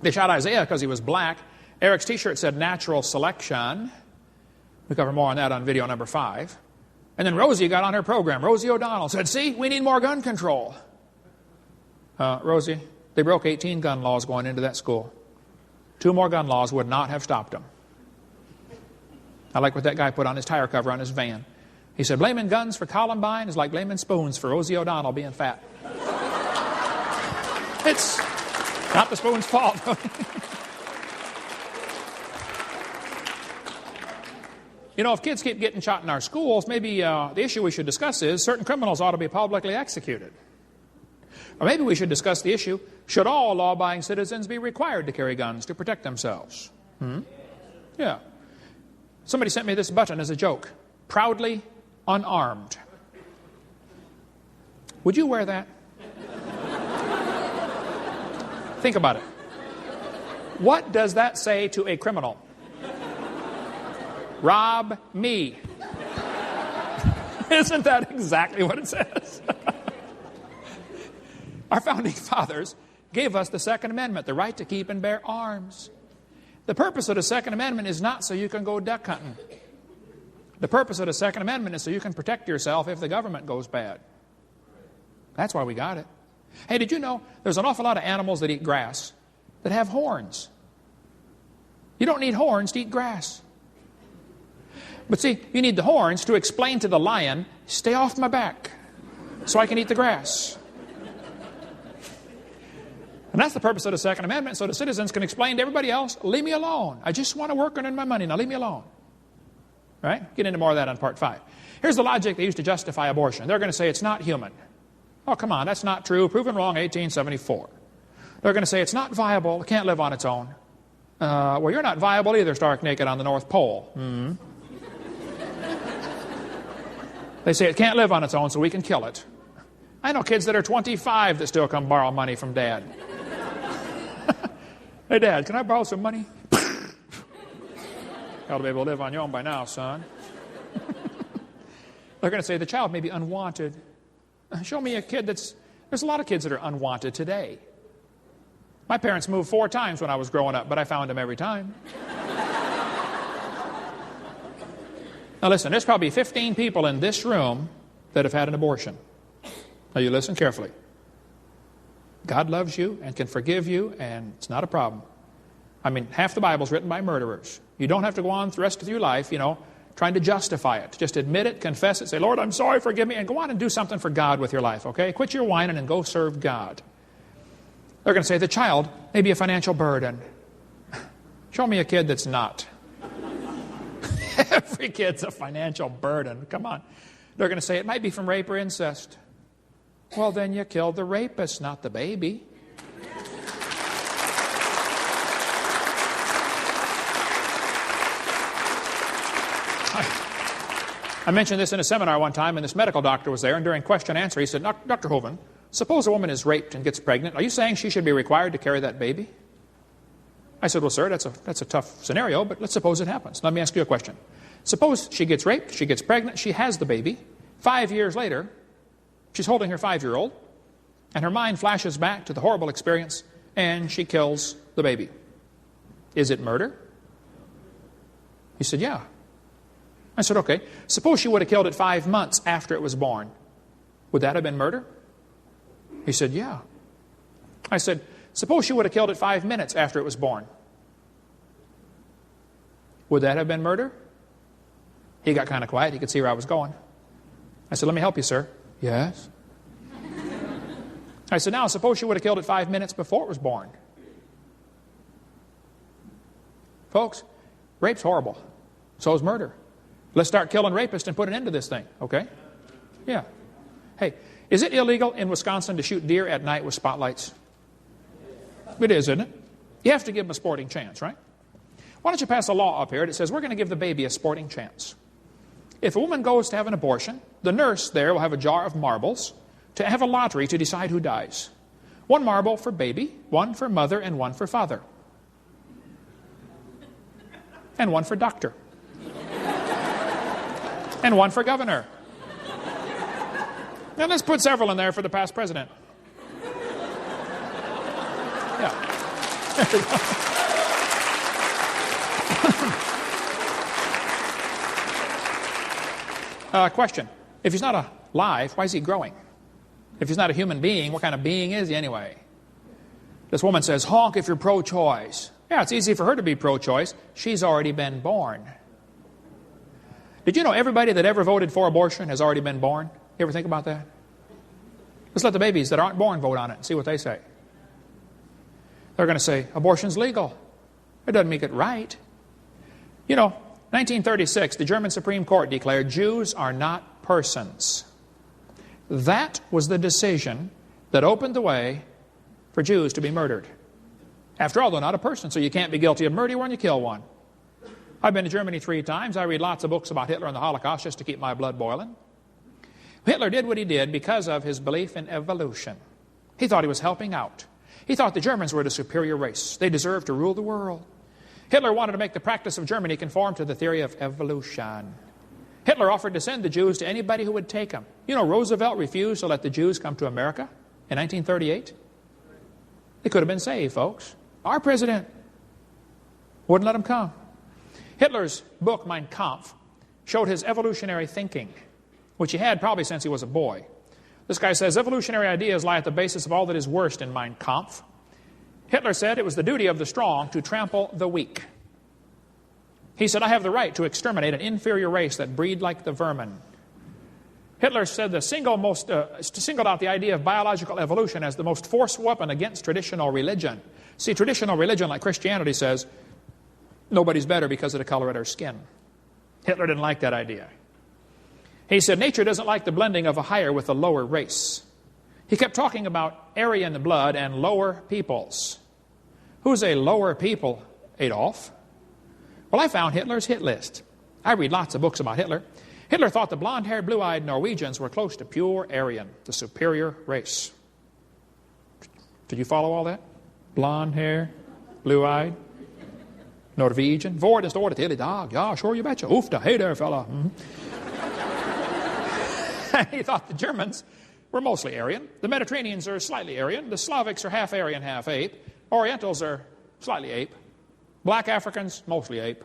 They shot Isaiah because he was black. Eric's T-shirt said natural selection. We cover more on that on video number 5. And then Rosie got on her program. Rosie O'Donnell said, "See, we need more gun control." Rosie, they broke 18 gun laws going into that school. 2 more gun laws would not have stopped them. I like what that guy put on his tire cover on his van. He said, "Blaming guns for Columbine is like blaming spoons for Rosie O'Donnell being fat." It's not the spoon's fault. If kids keep getting shot in our schools, maybe the issue we should discuss is certain criminals ought to be publicly executed. Or maybe we should discuss the issue, should all law-abiding citizens be required to carry guns to protect themselves? Yeah. Somebody sent me this button as a joke. Proudly unarmed. Would you wear that? Think about it. What does that say to a criminal? Rob me. Isn't that exactly what it says? Our founding fathers gave us the Second Amendment, the right to keep and bear arms. The purpose of the Second Amendment is not so you can go duck hunting. The purpose of the Second Amendment is so you can protect yourself if the government goes bad. That's why we got it. Hey, did you know there's an awful lot of animals that eat grass that have horns? You don't need horns to eat grass. But see, you need the horns to explain to the lion, stay off my back so I can eat the grass. And that's the purpose of the Second Amendment, so the citizens can explain to everybody else, leave me alone. I just want to work and earn my money. Now leave me alone. Right? Get into more of that on part 5. Here's the logic they use to justify abortion. They're going to say it's not human. Oh, come on, that's not true. Proven wrong, 1874. They're going to say it's not viable. It can't live on its own. Well, you're not viable either, stark naked on the North Pole. They say it can't live on its own, so we can kill it. I know kids that are 25 that still come borrow money from Dad. Hey, Dad, can I borrow some money? You ought to be able to live on your own by now, son. They're going to say the child may be unwanted. Show me a kid that's... There's a lot of kids that are unwanted today. My parents moved 4 times when I was growing up, but I found them every time. Now listen, there's probably 15 people in this room that have had an abortion. Now you listen carefully. God loves you and can forgive you, and it's not a problem. I mean, half the Bible's written by murderers. You don't have to go on the rest of your life, trying to justify it. Just admit it, confess it, say, Lord, I'm sorry, forgive me, and go on and do something for God with your life, okay? Quit your whining and go serve God. They're going to say the child may be a financial burden. Show me a kid that's not. Every kid's a financial burden. Come on. They're going to say it might be from rape or incest. Well, then you killed the rapist, not the baby. I mentioned this in a seminar one time, and this medical doctor was there, and during question and answer, he said, Dr. Hovind, suppose a woman is raped and gets pregnant. Are you saying she should be required to carry that baby? I said, well, sir, that's a tough scenario, but let's suppose it happens. Let me ask you a question. Suppose she gets raped, she gets pregnant, she has the baby. 5 years later, she's holding her 5-year-old, and her mind flashes back to the horrible experience, and she kills the baby. Is it murder? He said, yeah. I said, okay. Suppose she would have killed it 5 months after it was born. Would that have been murder? He said, yeah. I said, suppose she would have killed it 5 minutes after it was born. Would that have been murder? He got kind of quiet. He could see where I was going. I said, let me help you, sir. Yes. I said, now, suppose she would have killed it 5 minutes before it was born. Folks, rape's horrible. So is murder. Let's start killing rapists and put an end to this thing, okay? Yeah. Hey, is it illegal in Wisconsin to shoot deer at night with spotlights? It is, isn't it? You have to give them a sporting chance, right? Why don't you pass a law up here that says we're going to give the baby a sporting chance? If a woman goes to have an abortion, the nurse there will have a jar of marbles to have a lottery to decide who dies. 1 marble for baby, 1 for mother, and 1 for father. And 1 for doctor. And 1 for governor. Now let's put several in there for the past president. Yeah. Question. If he's not alive, why is he growing? If he's not a human being, what kind of being is he anyway? This woman says, honk if you're pro-choice. Yeah, it's easy for her to be pro-choice. She's already been born. Did you know everybody that ever voted for abortion has already been born? You ever think about that? Let's let the babies that aren't born vote on it and see what they say. They're going to say, abortion's legal. It doesn't make it right. 1936, the German Supreme Court declared Jews are not persons. That was the decision that opened the way for Jews to be murdered. After all, they're not a person, so you can't be guilty of murder when you kill one. I've been to Germany 3 times. I read lots of books about Hitler and the Holocaust just to keep my blood boiling. Hitler did what he did because of his belief in evolution. He thought he was helping out. He thought the Germans were the superior race. They deserved to rule the world. Hitler wanted to make the practice of Germany conform to the theory of evolution. Hitler offered to send the Jews to anybody who would take them. Roosevelt refused to let the Jews come to America in 1938. They could have been saved, folks. Our president wouldn't let them come. Hitler's book, Mein Kampf, showed his evolutionary thinking, which he had probably since he was a boy. This guy says, evolutionary ideas lie at the basis of all that is worst in Mein Kampf. Hitler said it was the duty of the strong to trample the weak. He said, I have the right to exterminate an inferior race that breed like the vermin. Hitler said singled out the idea of biological evolution as the most forceful weapon against traditional religion. See, traditional religion like Christianity says nobody's better because of the color of their skin. Hitler didn't like that idea. He said nature doesn't like the blending of a higher with a lower race. He kept talking about Aryan blood and lower peoples. Who's a lower people, Adolf? Well, I found Hitler's hit list. I read lots of books about Hitler. Hitler thought the blonde-haired, blue-eyed Norwegians were close to pure Aryan, the superior race. Did you follow all that? Blonde hair, blue-eyed, Norwegian. Hvor det står det till idag. Ja, sure you betcha. Oofda, hey there, fella. He thought the Germans were mostly Aryan. The Mediterraneans are slightly Aryan. The Slavics are half Aryan, half ape. Orientals are slightly ape. Black Africans, mostly ape.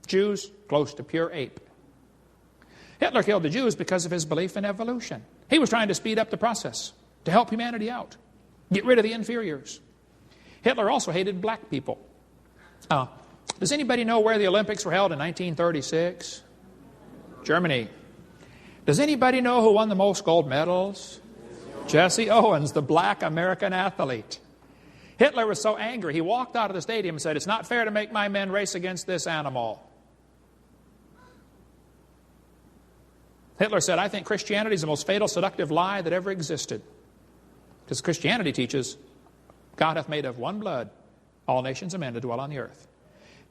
Jews, close to pure ape. Hitler killed the Jews because of his belief in evolution. He was trying to speed up the process, to help humanity out, get rid of the inferiors. Hitler also hated black people. Does anybody know where the Olympics were held in 1936? Germany. Does anybody know who won the most gold medals? Jesse Owens, the black American athlete. Hitler was so angry, he walked out of the stadium and said, it's not fair to make my men race against this animal. Hitler said, I think Christianity is the most fatal, seductive lie that ever existed. Because Christianity teaches, God hath made of one blood all nations of men to dwell on the earth.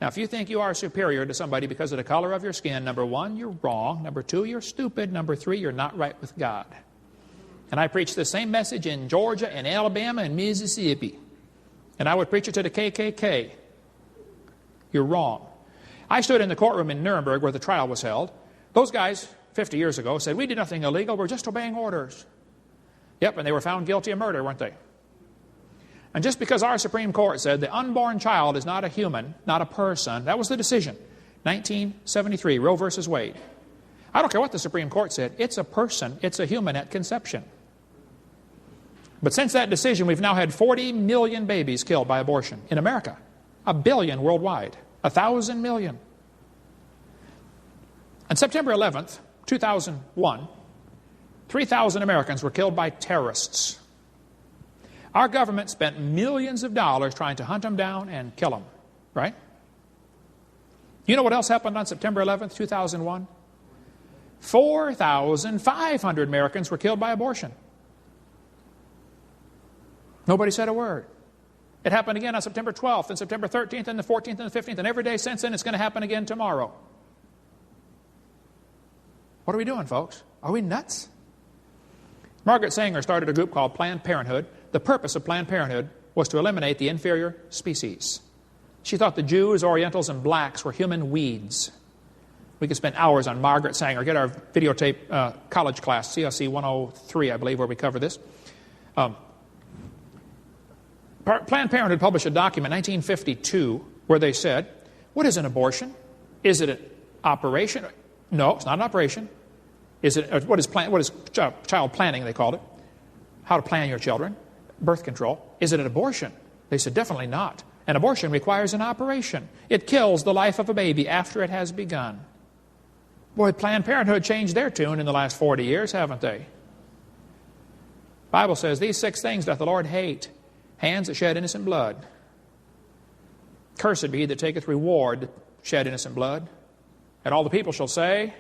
Now, if you think you are superior to somebody because of the color of your skin, number one, you're wrong. Number two, you're stupid. Number three, you're not right with God. And I preached the same message in Georgia and Alabama and Mississippi. And I would preach it to the KKK. You're wrong. I stood in the courtroom in Nuremberg where the trial was held. Those guys, 50 years ago, said, we did nothing illegal, we're just obeying orders. Yep, and they were found guilty of murder, weren't they? And just because our Supreme Court said the unborn child is not a human, not a person, that was the decision. 1973, Roe versus Wade. I don't care what the Supreme Court said. It's a person, it's a human at conception. But since that decision, we've now had 40 million babies killed by abortion in America. 1 billion worldwide. 1,000 million. On September 11th, 2001, 3,000 Americans were killed by terrorists. Our government spent millions of dollars trying to hunt them down and kill them. Right? You know what else happened on September 11th, 2001? 4,500 Americans were killed by abortion. Nobody said a word. It happened again on September 12th and September 13th and the 14th and the 15th, and every day since then it's going to happen again tomorrow. What are we doing, folks? Are we nuts? Margaret Sanger started a group called Planned Parenthood. The purpose of Planned Parenthood was to eliminate the inferior species. She thought the Jews, Orientals, and blacks were human weeds. We could spend hours on Margaret Sanger. Get our videotape college class, CSC 103, I believe, where we cover this. Planned Parenthood published a document in 1952 where they said, what is an abortion? Is it an operation? No, it's not an operation. What is child planning, they called it. How to plan your children. Birth control. Is it an abortion? They said, definitely not. An abortion requires an operation. It kills the life of a baby after it has begun. Boy, Planned Parenthood changed their tune in the last 40 years, haven't they? The Bible says, these 6 things doth the Lord hate. Hands that shed innocent blood. Cursed be he that taketh reward to shed innocent blood. And all the people shall say,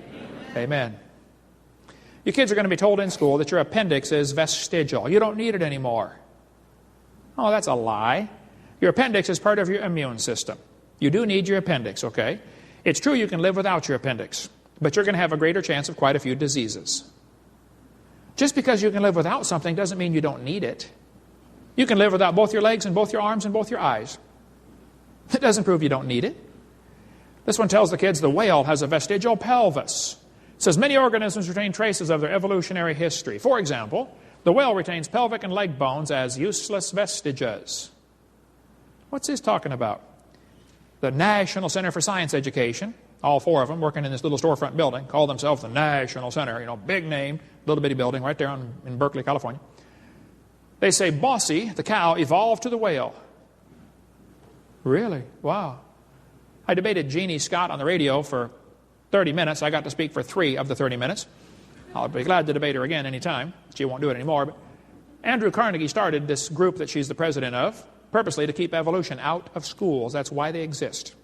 Amen. Amen. You kids are going to be told in school that your appendix is vestigial. You don't need it anymore. Oh, that's a lie. Your appendix is part of your immune system. You do need your appendix, okay? It's true you can live without your appendix, but you're going to have a greater chance of quite a few diseases. Just because you can live without something doesn't mean you don't need it. You can live without both your legs and both your arms and both your eyes. It doesn't prove you don't need it. This one tells the kids the whale has a vestigial pelvis. It says many organisms retain traces of their evolutionary history. For example, the whale retains pelvic and leg bones as useless vestiges. What's this talking about? The National Center for Science Education, all 4 of them working in this little storefront building, call themselves the National Center, big name, little bitty building right there in Berkeley, California. They say Bossy, the cow, evolved to the whale. Really? Wow. I debated Jeannie Scott on the radio for 30 minutes. I got to speak for 3 of the 30 minutes. I'll be glad to debate her again anytime. She won't do it anymore. But Andrew Carnegie started this group that she's the president of purposely to keep evolution out of schools. That's why they exist.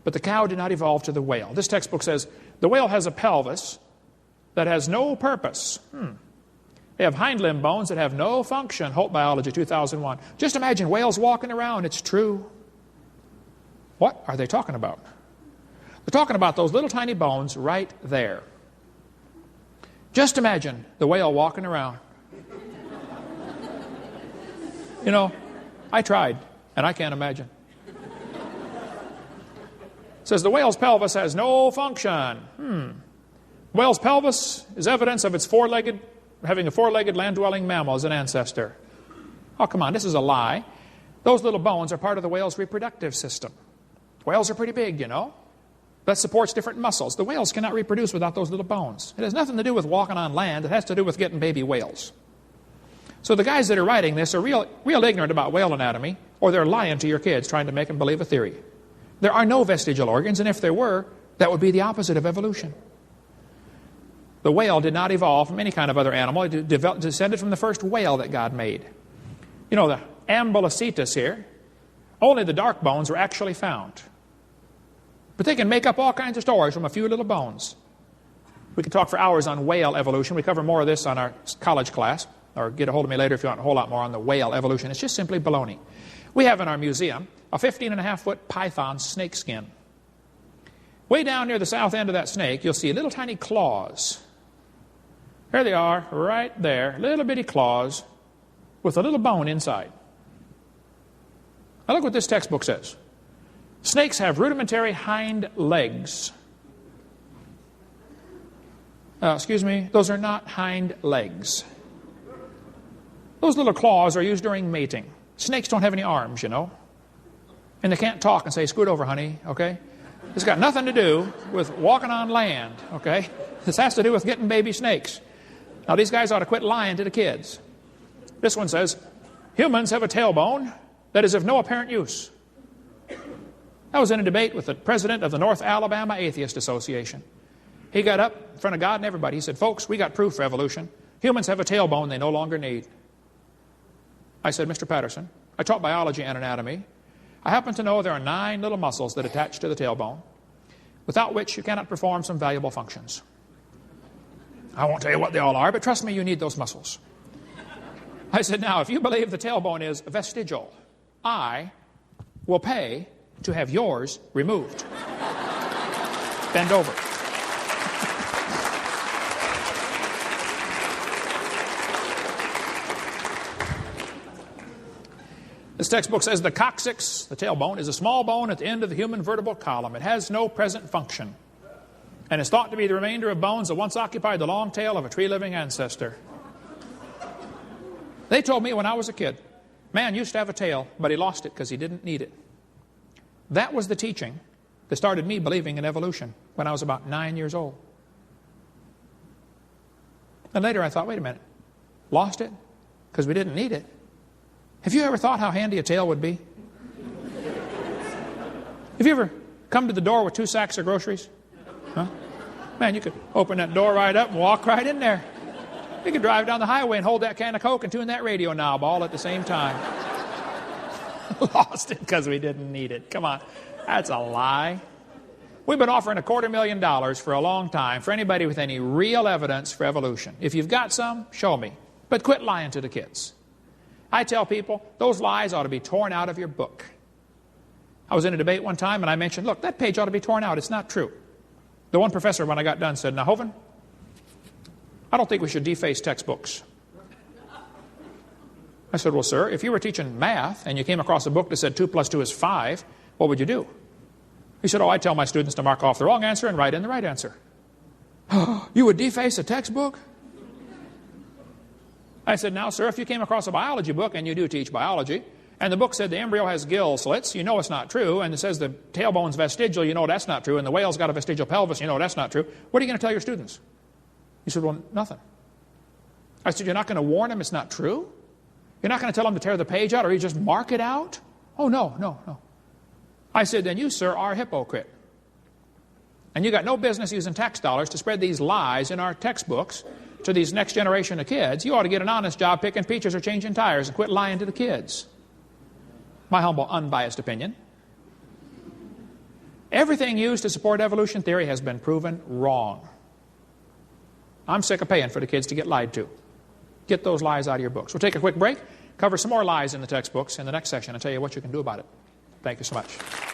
But the cow did not evolve to the whale. This textbook says the whale has a pelvis that has no purpose. They have hind limb bones that have no function. Holt Biology 2001. Just imagine whales walking around. It's true. What are they talking about? They're talking about those little tiny bones right there. Just imagine the whale walking around. You know, I tried, and I can't imagine. It says the whale's pelvis has no function. Whale's pelvis is evidence of its having a four-legged land-dwelling mammal as an ancestor. Oh, come on, this is a lie. Those little bones are part of the whale's reproductive system. Whales are pretty big, you know. That supports different muscles. The whales cannot reproduce without those little bones. It has nothing to do with walking on land. It has to do with getting baby whales. So the guys that are writing this are real ignorant about whale anatomy, or they're lying to your kids trying to make them believe a theory. There are no vestigial organs, and if there were, that would be the opposite of evolution. The whale did not evolve from any kind of other animal. It descended from the first whale that God made. You know, the Ambulocetus here, only the dark bones were actually found. But they can make up all kinds of stories from a few little bones. We could talk for hours on whale evolution. We cover more of this on our college class, or get a hold of me later if you want a whole lot more on the whale evolution. It's just simply baloney. We have in our museum a 15.5-foot python snake skin. Way down near the south end of that snake, you'll see little tiny claws. There they are, right there, little bitty claws with a little bone inside. Now look what this textbook says. Snakes have rudimentary hind legs. Those are not hind legs. Those little claws are used during mating. Snakes don't have any arms, you know. And they can't talk and say, scoot over, honey, okay? It's got nothing to do with walking on land, okay? This has to do with getting baby snakes. Now, these guys ought to quit lying to the kids. This one says, humans have a tailbone that is of no apparent use. I was in a debate with the president of the North Alabama Atheist Association. He got up in front of God and everybody. He said, folks, we got proof for evolution. Humans have a tailbone they no longer need. I said, Mr. Patterson, I taught biology and anatomy. I happen to know there are 9 little muscles that attach to the tailbone, without which you cannot perform some valuable functions. I won't tell you what they all are, but trust me, you need those muscles. I said, now, if you believe the tailbone is vestigial, I will pay to have yours removed. Bend over. This textbook says the coccyx, the tailbone, is a small bone at the end of the human vertebral column. It has no present function, and is thought to be the remainder of bones that once occupied the long tail of a tree-living ancestor. They told me when I was a kid, man used to have a tail, but he lost it because he didn't need it. That was the teaching that started me believing in evolution when I was about 9 years old. And later I thought, wait a minute, lost it because we didn't need it? Have you ever thought how handy a tail would be? Have you ever come to the door with 2 sacks of groceries? Huh? Man, you could open that door right up and walk right in there. You could drive down the highway and hold that can of Coke and tune that radio knob all at the same time. Lost it because we didn't need it. Come on. That's a lie. We've been offering $250,000 for a long time for anybody with any real evidence for evolution. If you've got some, show me. But quit lying to the kids. I tell people, those lies ought to be torn out of your book. I was in a debate one time and I mentioned, look, that page ought to be torn out. It's not true. The one professor, when I got done, said, now, Hovind, I don't think we should deface textbooks. I said, well, sir, if you were teaching math and you came across a book that said 2 + 2 is 5, what would you do? He said, oh, I tell my students to mark off the wrong answer and write in the right answer. You would deface a textbook? I said, now, sir, if you came across a biology book, and you do teach biology, and the book said the embryo has gill slits, you know it's not true, and it says the tailbone's vestigial, you know that's not true, and the whale's got a vestigial pelvis, you know that's not true, what are you going to tell your students? He said, well, nothing. I said, you're not going to warn them it's not true? You're not going to tell them to tear the page out, or you just mark it out? Oh, no. I said, then you, sir, are a hypocrite. And you got no business using tax dollars to spread these lies in our textbooks to these next generation of kids. You ought to get an honest job picking peaches or changing tires and quit lying to the kids. My humble, unbiased opinion. Everything used to support evolution theory has been proven wrong. I'm sick of paying for the kids to get lied to. Get those lies out of your books. We'll take a quick break, cover some more lies in the textbooks in the next session, and tell you what you can do about it. Thank you so much.